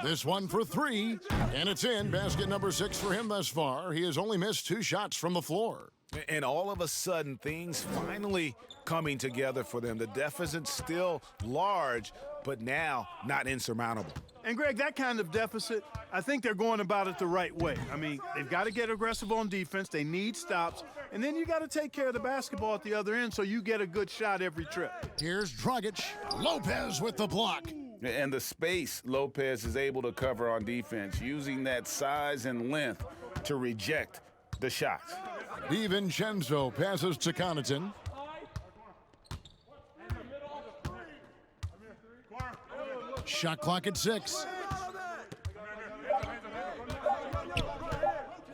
This one for 3, and it's in. Basket number 6 for him thus far. He has only missed 2 shots from the floor. And all of a sudden, things finally coming together for them. The deficit's still large, but now not insurmountable. And, Greg, that kind of deficit, I think they're going about it the right way. I mean, they've got to get aggressive on defense. They need stops. And then you got to take care of the basketball at the other end so you get a good shot every trip. Here's Dragic. Lopez with the block. And the space Lopez is able to cover on defense, using that size and length to reject the shots. DiVincenzo passes to Connaughton. Shot clock at 6.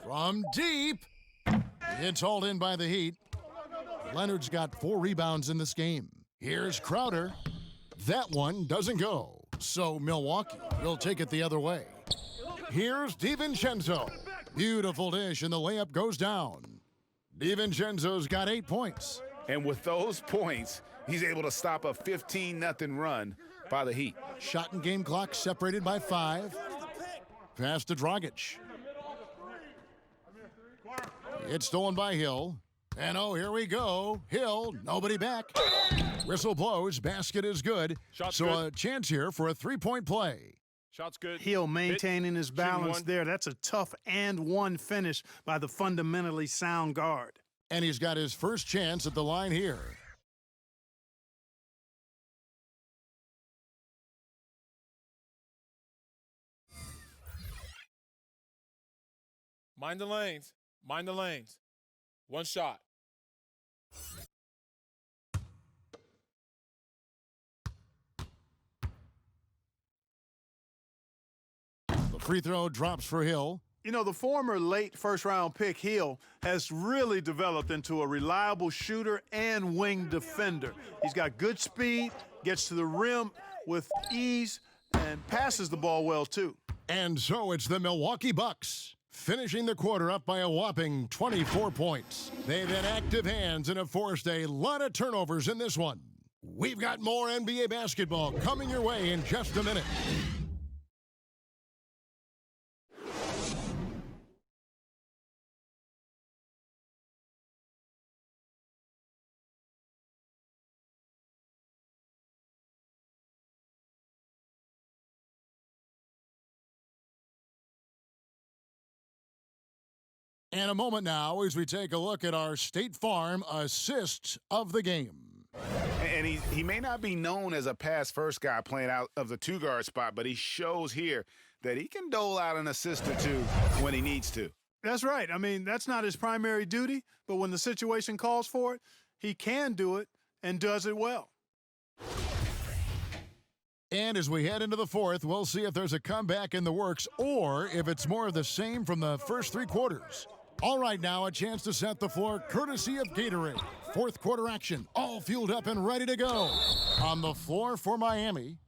From deep. It's hauled in by the Heat. Leonard's got 4 rebounds in this game. Here's Crowder. That one doesn't go. So Milwaukee will take it the other way. Here's DiVincenzo. Beautiful dish, and the layup goes down. DiVincenzo's got 8 points. And with those points, he's able to stop a 15-0 run by the Heat. Shot and game clock separated by 5. Pass to Dragic. It's stolen by Hill. And oh, here we go. Hill, nobody back. Whistle blows, basket is good. Shot's so good. A chance here for a 3-point play. Shot's good. Hill maintaining his balance one. there. That's a tough and one finish by the fundamentally sound guard. And he's got his first chance at the line here. Mind the lanes. Mind the lanes. One shot. The free throw drops for Hill. You know, the former late first-round pick, Hill, has really developed into a reliable shooter and wing defender. He's got good speed, gets to the rim with ease, and passes the ball well, too. And so it's the Milwaukee Bucks, finishing the quarter up by a whopping 24 points. They've had active hands and have forced a lot of turnovers in this one. We've got more NBA basketball coming your way in just a minute. And a moment now as we take a look at our State Farm assist of the game. And he may not be known as a pass-first guy playing out of the 2-guard spot, but he shows here that he can dole out an assist or two when he needs to. That's right. I mean, that's not his primary duty, but when the situation calls for it, he can do it and does it well. And as we head into the fourth, we'll see if there's a comeback in the works or if it's more of the same from the first 3 quarters. All right, now a chance to set the floor courtesy of Gatorade. Fourth quarter action, all fueled up and ready to go. On the floor for Miami,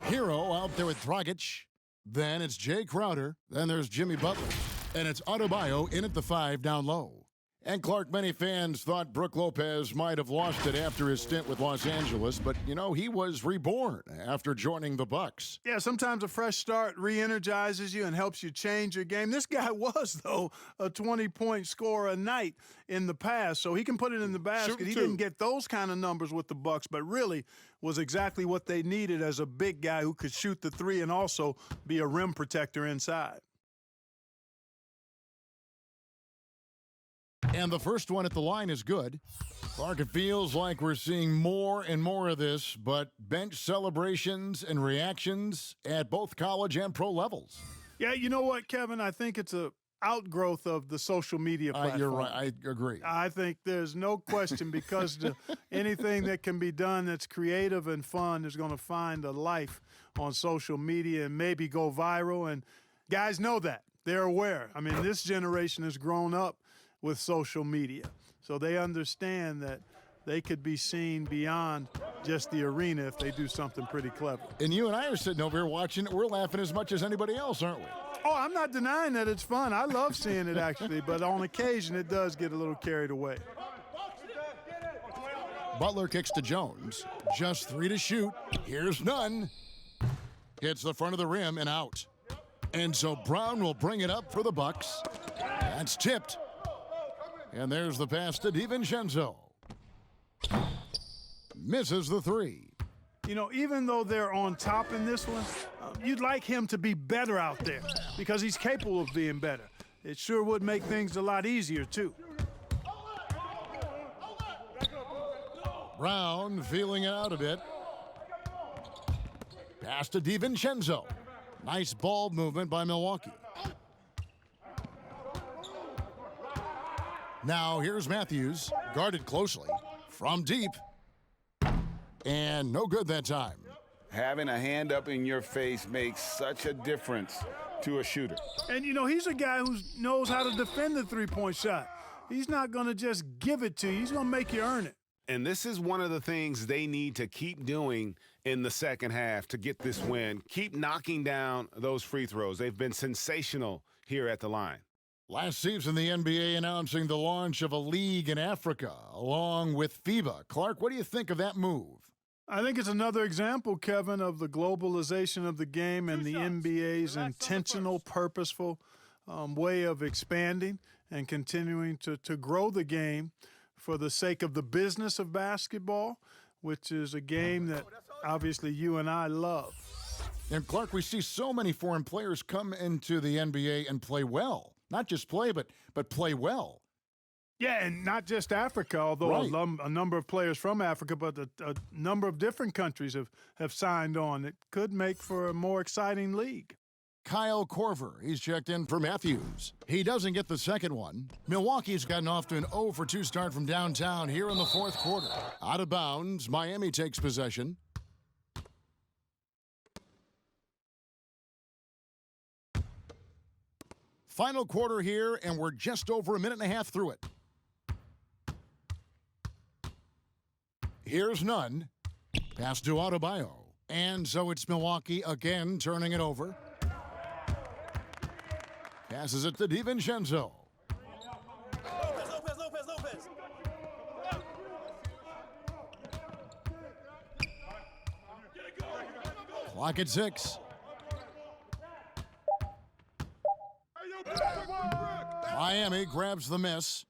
Hero out there with Dragic. Then it's Jay Crowder. Then there's Jimmy Butler. And it's Adebayo in at the 5 down low. And Clark, many fans thought Brook Lopez might have lost it after his stint with Los Angeles, but, you know, he was reborn after joining the Bucks. Yeah, sometimes a fresh start re-energizes you and helps you change your game. This guy was, though, a 20-point scorer a night in the past, so he can put it in the basket. He didn't get those kind of numbers with the Bucks, but really was exactly what they needed as a big guy who could shoot the 3 and also be a rim protector inside. And the first one at the line is good. Clark, it feels like we're seeing more and more of this, but bench celebrations and reactions at both college and pro levels. Yeah, you know what, Kevin? I think it's a outgrowth of the social media platform. You're right. I agree. I think there's no question because anything that can be done that's creative and fun is going to find a life on social media and maybe go viral. And guys know that. They're aware. I mean, this generation has grown up with social media. So they understand that they could be seen beyond just the arena if they do something pretty clever. And you and I are sitting over here watching it. We're laughing as much as anybody else, aren't we? Oh, I'm not denying that it's fun. I love seeing it, actually. But on occasion, it does get a little carried away. Butler kicks to Jones. Just 3 to shoot. Here's none. Hits the front of the rim and out. And so Brown will bring it up for the Bucks. That's tipped. And there's the pass to DiVincenzo. Misses the three. You know, even though they're on top in this one, you'd like him to be better out there because he's capable of being better. It sure would make things a lot easier, too. Brown feeling it out a bit. Pass to DiVincenzo. Nice ball movement by Milwaukee. Now here's Matthews, guarded closely from deep. And no good that time. Having a hand up in your face makes such a difference to a shooter. And, you know, he's a guy who knows how to defend the three-point shot. He's not going to just give it to you. He's going to make you earn it. And this is one of the things they need to keep doing in the second half to get this win. Keep knocking down those free throws. They've been sensational here at the line. Last season, the NBA announcing the launch of a league in Africa, along with FIBA. Clark, what do you think of that move? I think it's another example, Kevin, of the globalization of the game and the NBA's intentional, purposeful way of expanding and continuing to grow the game for the sake of the business of basketball, which is a game that obviously you and I love. And, Clark, we see so many foreign players come into the NBA and play well. Not just play, but play well. Yeah, and not just Africa, although a number of players from Africa, but a number of different countries have signed on. It could make for a more exciting league. Kyle Korver, he's checked in for Matthews. He doesn't get the second one. Milwaukee's gotten off to an 0-for-2 start from downtown here in the fourth quarter. Out of bounds, Miami takes possession. Final quarter here, and we're just over a minute and a half through it. Here's none. Pass to Adebayo. And so it's Milwaukee again turning it over. Passes it to DiVincenzo. Lopez. Clock at 6. Miami grabs the miss.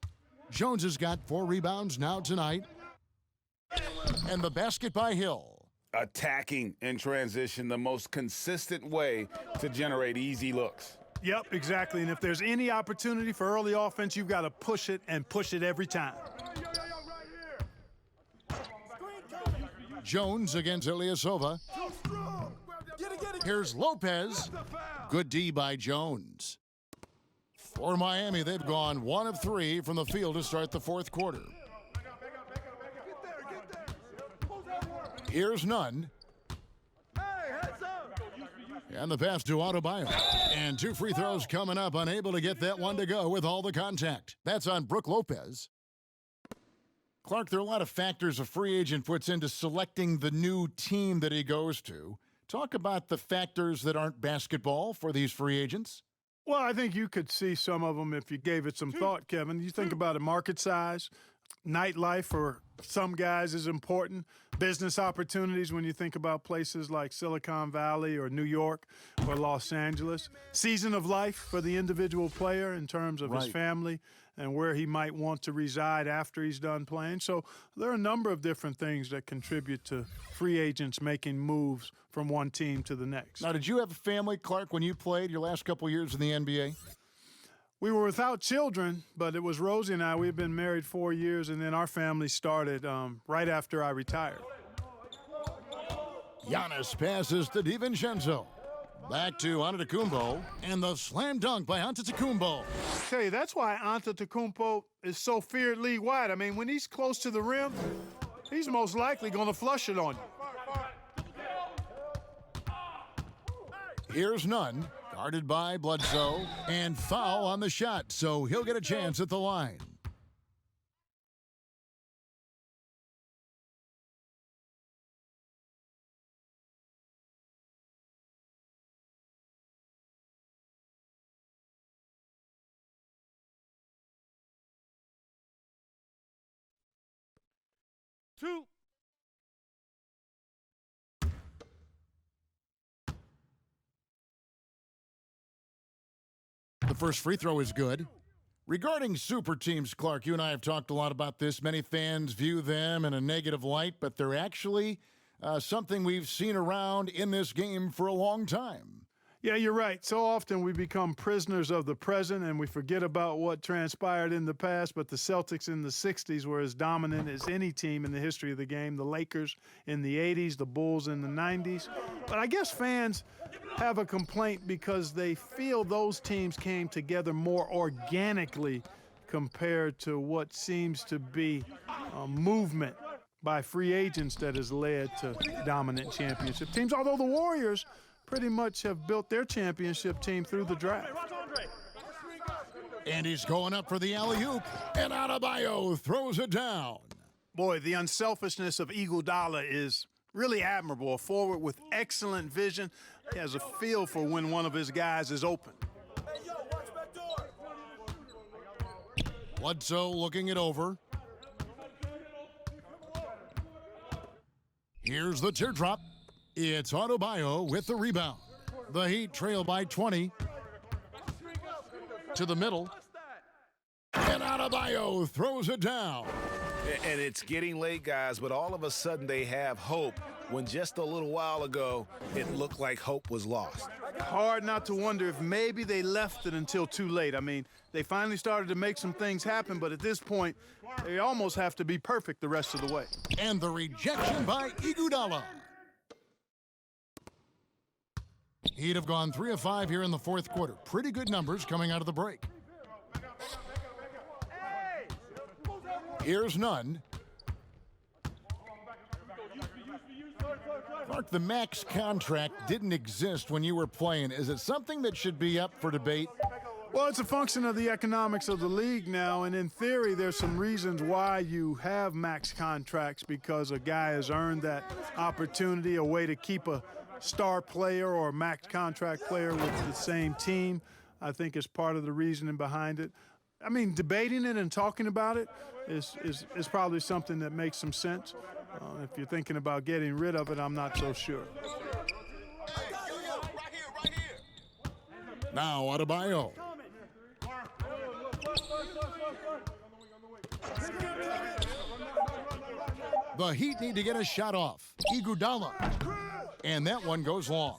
Jones has got 4 rebounds now tonight. And the basket by Hill. Attacking in transition, the most consistent way to generate easy looks. Yep, exactly. And if there's any opportunity for early offense, you've got to push it and push it every time. Jones against Ilyasova. Here's Lopez. Good D by Jones. For Miami, they've gone 1 of 3 from the field to start the fourth quarter. Here's none. And the pass to Adebayo. And 2 free throws coming up, unable to get that one to go with all the contact. That's on Brook Lopez. Clark, there are a lot of factors a free agent puts into selecting the new team that he goes to. Talk about the factors that aren't basketball for these free agents. Well, I think you could see some of them if you gave it some thought, Kevin. You think about a market size, nightlife for some guys is important, business opportunities when you think about places like Silicon Valley or New York or Los Angeles, season of life for the individual player in terms of his family and where he might want to reside after he's done playing. So there are a number of different things that contribute to free agents making moves from one team to the next. Now, did you have a family, Clark, when you played your last couple years in the NBA? We were without children, but it was Rosie and I. We've been married 4 years, and then our family started right after I retired. Giannis passes to DiVincenzo. Back to Antetokounmpo, and the slam dunk by Antetokounmpo. I tell you, that's why Antetokounmpo is so feared league-wide. I mean, when he's close to the rim, he's most likely going to flush it on you. Here's none. Guarded by Bledsoe, and foul on the shot, so he'll get a chance at the line. Two. The first free throw is good. Regarding super teams, Clark, you and I have talked a lot about this. Many fans view them in a negative light, but they're actually something we've seen around in this game for a long time. Yeah, you're right. So often we become prisoners of the present and we forget about what transpired in the past, but the Celtics in the 60s were as dominant as any team in the history of the game. The Lakers in the 80s, the Bulls in the 90s. But I guess fans have a complaint because they feel those teams came together more organically compared to what seems to be a movement by free agents that has led to dominant championship teams, although the Warriors pretty much have built their championship team through the draft. And he's going up for the alley-oop, and Adebayo throws it down. Boy, the unselfishness of Iguodala is really admirable. A forward with excellent vision. He has a feel for when one of his guys is open. Bledsoe looking it over. Here's the teardrop. It's Adebayo with the rebound. The Heat trail by 20. To the middle. And Adebayo throws it down. And it's getting late, guys, but all of a sudden they have hope when just a little while ago it looked like hope was lost. Hard not to wonder if maybe they left it until too late. I mean, they finally started to make some things happen, but at this point, they almost have to be perfect the rest of the way. And the rejection by Iguodala. He'd have gone 3 of 5 here in the fourth quarter. Pretty good numbers coming out of the break. Here's Nunn. Mark, the max contract didn't exist when you were playing. Is it something that should be up for debate? Well, it's a function of the economics of the league now, and in theory, there's some reasons why you have max contracts, because a guy has earned that opportunity, a way to keep a star player or a max contract player with the same team, I think is part of the reasoning behind it. I mean, debating it and talking about it is probably something that makes some sense. If you're thinking about getting rid of it, I'm not so sure. Now Adebayo. The Heat need to get a shot off. Iguodala. And that one goes long.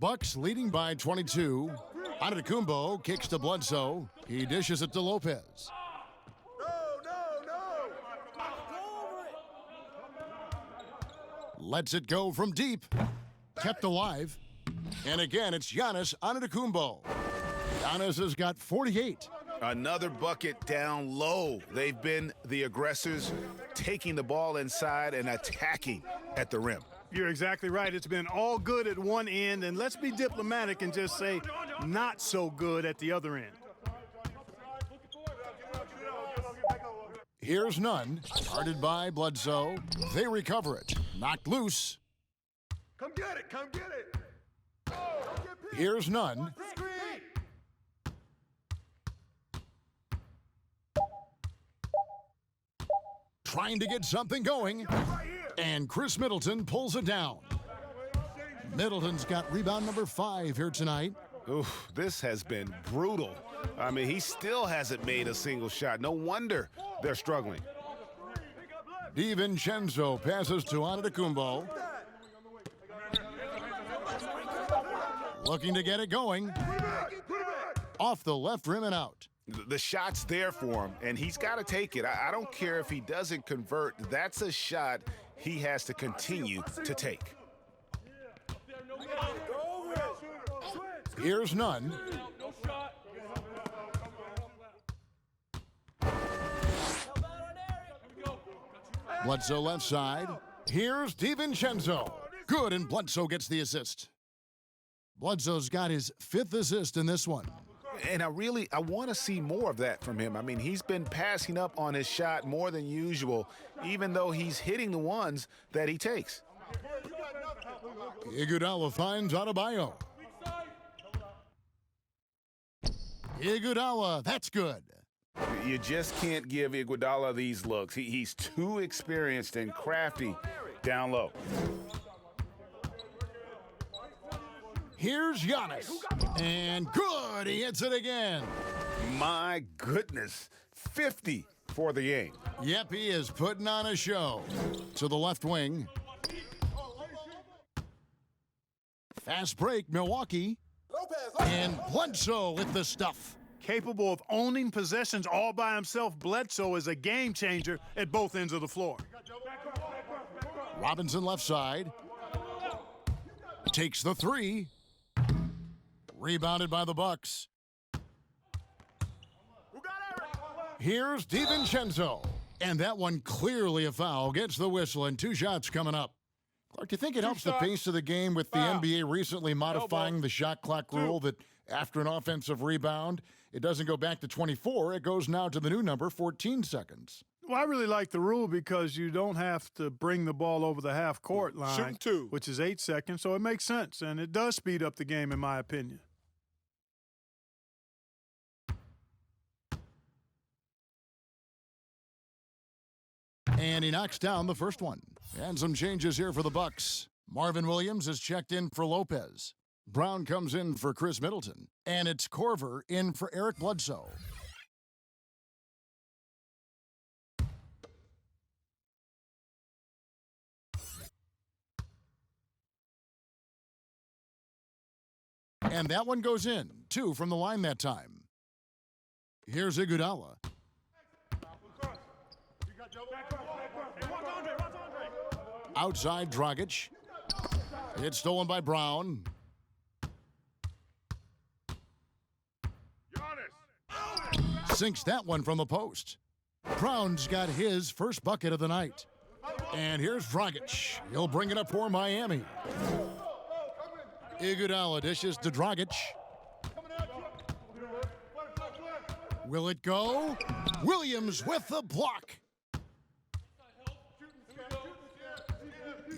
Bucks leading by 22. Antetokounmpo kicks to Bledsoe. He dishes it to Lopez. Lets it go from deep. Kept alive. And again, it's Giannis Antetokounmpo. Giannis has got 48. Another bucket down low. They've been the aggressors, taking the ball inside and attacking at the rim. You're exactly right. It's been all good at one end, and let's be diplomatic and just say not so good at the other end. Here's Nunn, guarded by Bledsoe. They recover it. Knocked loose. Come get it, come get it. Here's Nunn. Trying to get something going. And Chris Middleton pulls it down. Middleton's got rebound number 5 here tonight. Oof, this has been brutal. I mean, he still hasn't made a single shot. No wonder they're struggling. DiVincenzo passes to Antetokounmpo. Looking to get it going. Off the left rim and out. The shot's there for him, and he's got to take it. I don't care if he doesn't convert. That's a shot he has to continue to take. Here's Nunn. Bledsoe left side. Here's DiVincenzo. Good, and Bledsoe gets the assist. Bledsoe's got his 5th assist in this one. And I want to see more of that from him. I mean, he's been passing up on his shot more than usual, even though he's hitting the ones that he takes. Iguodala finds Adebayo. Iguodala, that's good. You just can't give Iguodala these looks. He's too experienced and crafty down low. Here's Giannis. And good, he hits it again. My goodness, 50 for the game. Yep, he is putting on a show. To the left wing. Fast break, Milwaukee. And Bledsoe with the stuff. Capable of owning possessions all by himself, Bledsoe is a game changer at both ends of the floor. Robinson left side. Takes the three. Rebounded by the Bucks. Here's DiVincenzo. And that one clearly a foul. Gets the whistle and 2 shots coming up. Clark, do you think it helps the pace of the game with the NBA recently modifying the shot clock rule that after an offensive rebound, it doesn't go back to 24, it goes now to the new number, 14 seconds. Well, I really like the rule because you don't have to bring the ball over the half-court line, which is 8 seconds, so it makes sense, and it does speed up the game, in my opinion. And he knocks down the first one. And some changes here for the Bucks. Marvin Williams is checked in for Lopez. Brown comes in for Chris Middleton. And it's Korver in for Eric Bledsoe. And that one goes in. 2 from the line that time. Here's Iguodala. Outside Dragic. It's stolen by Brown. Sinks that one from the post. Brown's got his first bucket of the night. And here's Dragic. He'll bring it up for Miami. Iguodala dishes to Dragic. Will it go? Williams with the block.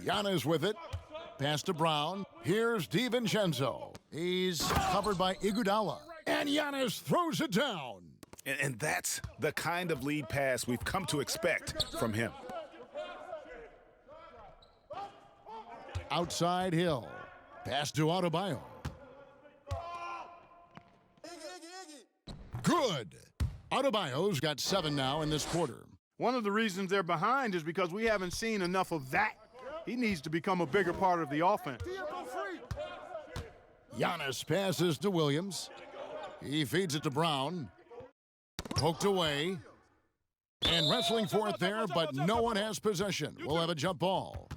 Giannis with it. Pass to Brown. Here's DiVincenzo. He's covered by Iguodala. And Giannis throws it down. And that's the kind of lead pass we've come to expect from him. Outside Hill. Pass to Adebayo. Good. Adebayo's got 7 now in this quarter. One of the reasons they're behind is because we haven't seen enough of that. He needs to become a bigger part of the offense. Giannis passes to Williams. He feeds it to Brown. Poked away. And wrestling for it there, but no one has possession. We'll have a jump ball.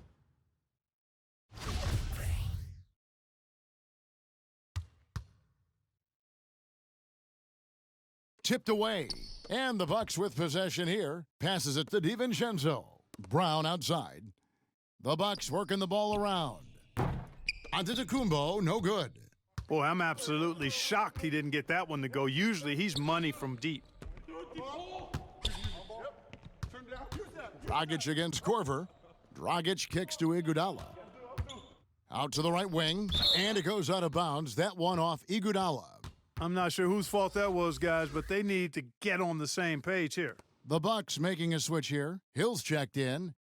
Tipped away. And the Bucks with possession here. Passes it to DiVincenzo. Brown outside. The Bucks working the ball around. Antetokounmpo, no good. Boy, I'm absolutely shocked he didn't get that one to go. Usually he's money from deep. Dragic against Korver. Dragic kicks to Iguodala. Out to the right wing, and it goes out of bounds. That one off Iguodala. I'm not sure whose fault that was, guys, but they need to get on the same page here. The Bucks making a switch here. Hill's checked in.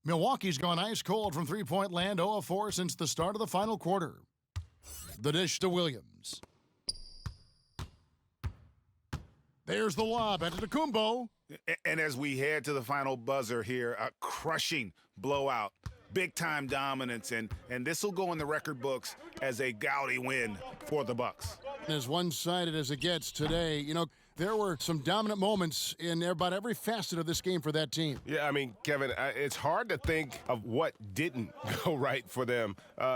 Milwaukee's gone ice cold from three-point land, 0 of 4 since the start of the final quarter. The dish to Williams. There's the lob at Antetokounmpo. And as we head to the final buzzer here, a crushing blowout, big-time dominance, and this will go in the record books as a gaudy win for the Bucks. As one-sided as it gets today, you know, there were some dominant moments in about every facet of this game for that team. Yeah, I mean, Kevin, it's hard to think of what didn't go right for them.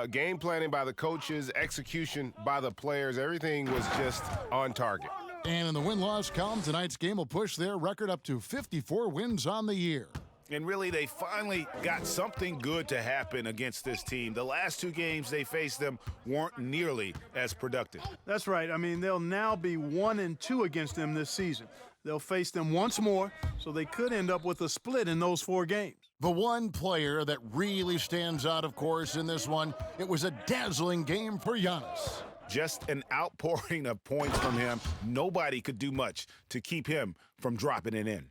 Game planning by the coaches, execution by the players, everything was just on target. And in the win-loss column, tonight's game will push their record up to 54 wins on the year. And really, they finally got something good to happen against this team. The last 2 games they faced them weren't nearly as productive. That's right. I mean, they'll now be 1-2 against them this season. They'll face them once more, so they could end up with a split in those 4 games. The one player that really stands out, of course, in this one, it was a dazzling game for Giannis. Just an outpouring of points from him. Nobody could do much to keep him from dropping it in.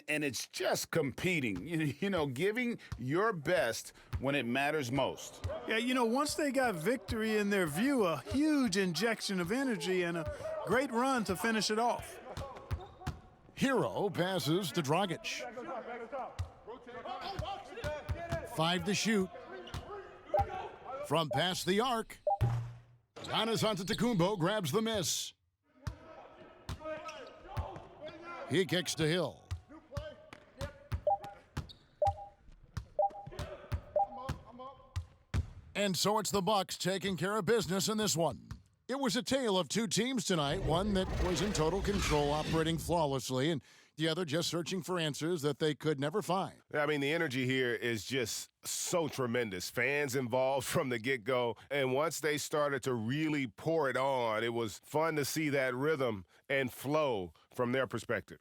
And it's just competing, giving your best when it matters most. Yeah, once they got victory in their view, a huge injection of energy and a great run to finish it off. Hero passes to Dragic. 5 to shoot. From past the arc, Giannis Antetokounmpo grabs the miss. He kicks to Hill. And so it's the Bucks taking care of business in this one. It was a tale of two teams tonight, one that was in total control, operating flawlessly, and the other just searching for answers that they could never find. I mean, the energy here is just so tremendous. Fans involved from the get-go, and once they started to really pour it on, it was fun to see that rhythm and flow from their perspective.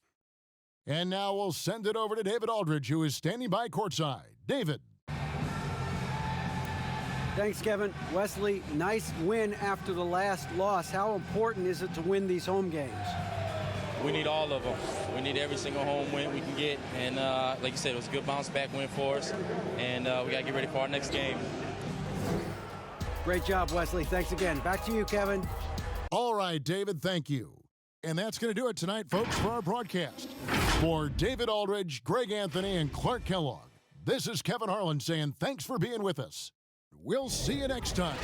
And now we'll send it over to David Aldridge, who is standing by courtside. David. Thanks, Kevin. Wesley, nice win after the last loss. How important is it to win these home games? We need all of them. We need every single home win we can get. And like you said, it was a good bounce-back win for us. And we got to get ready for our next game. Great job, Wesley. Thanks again. Back to you, Kevin. All right, David, thank you. And that's going to do it tonight, folks, for our broadcast. For David Aldridge, Greg Anthony, and Clark Kellogg, this is Kevin Harlan saying thanks for being with us. We'll see you next time.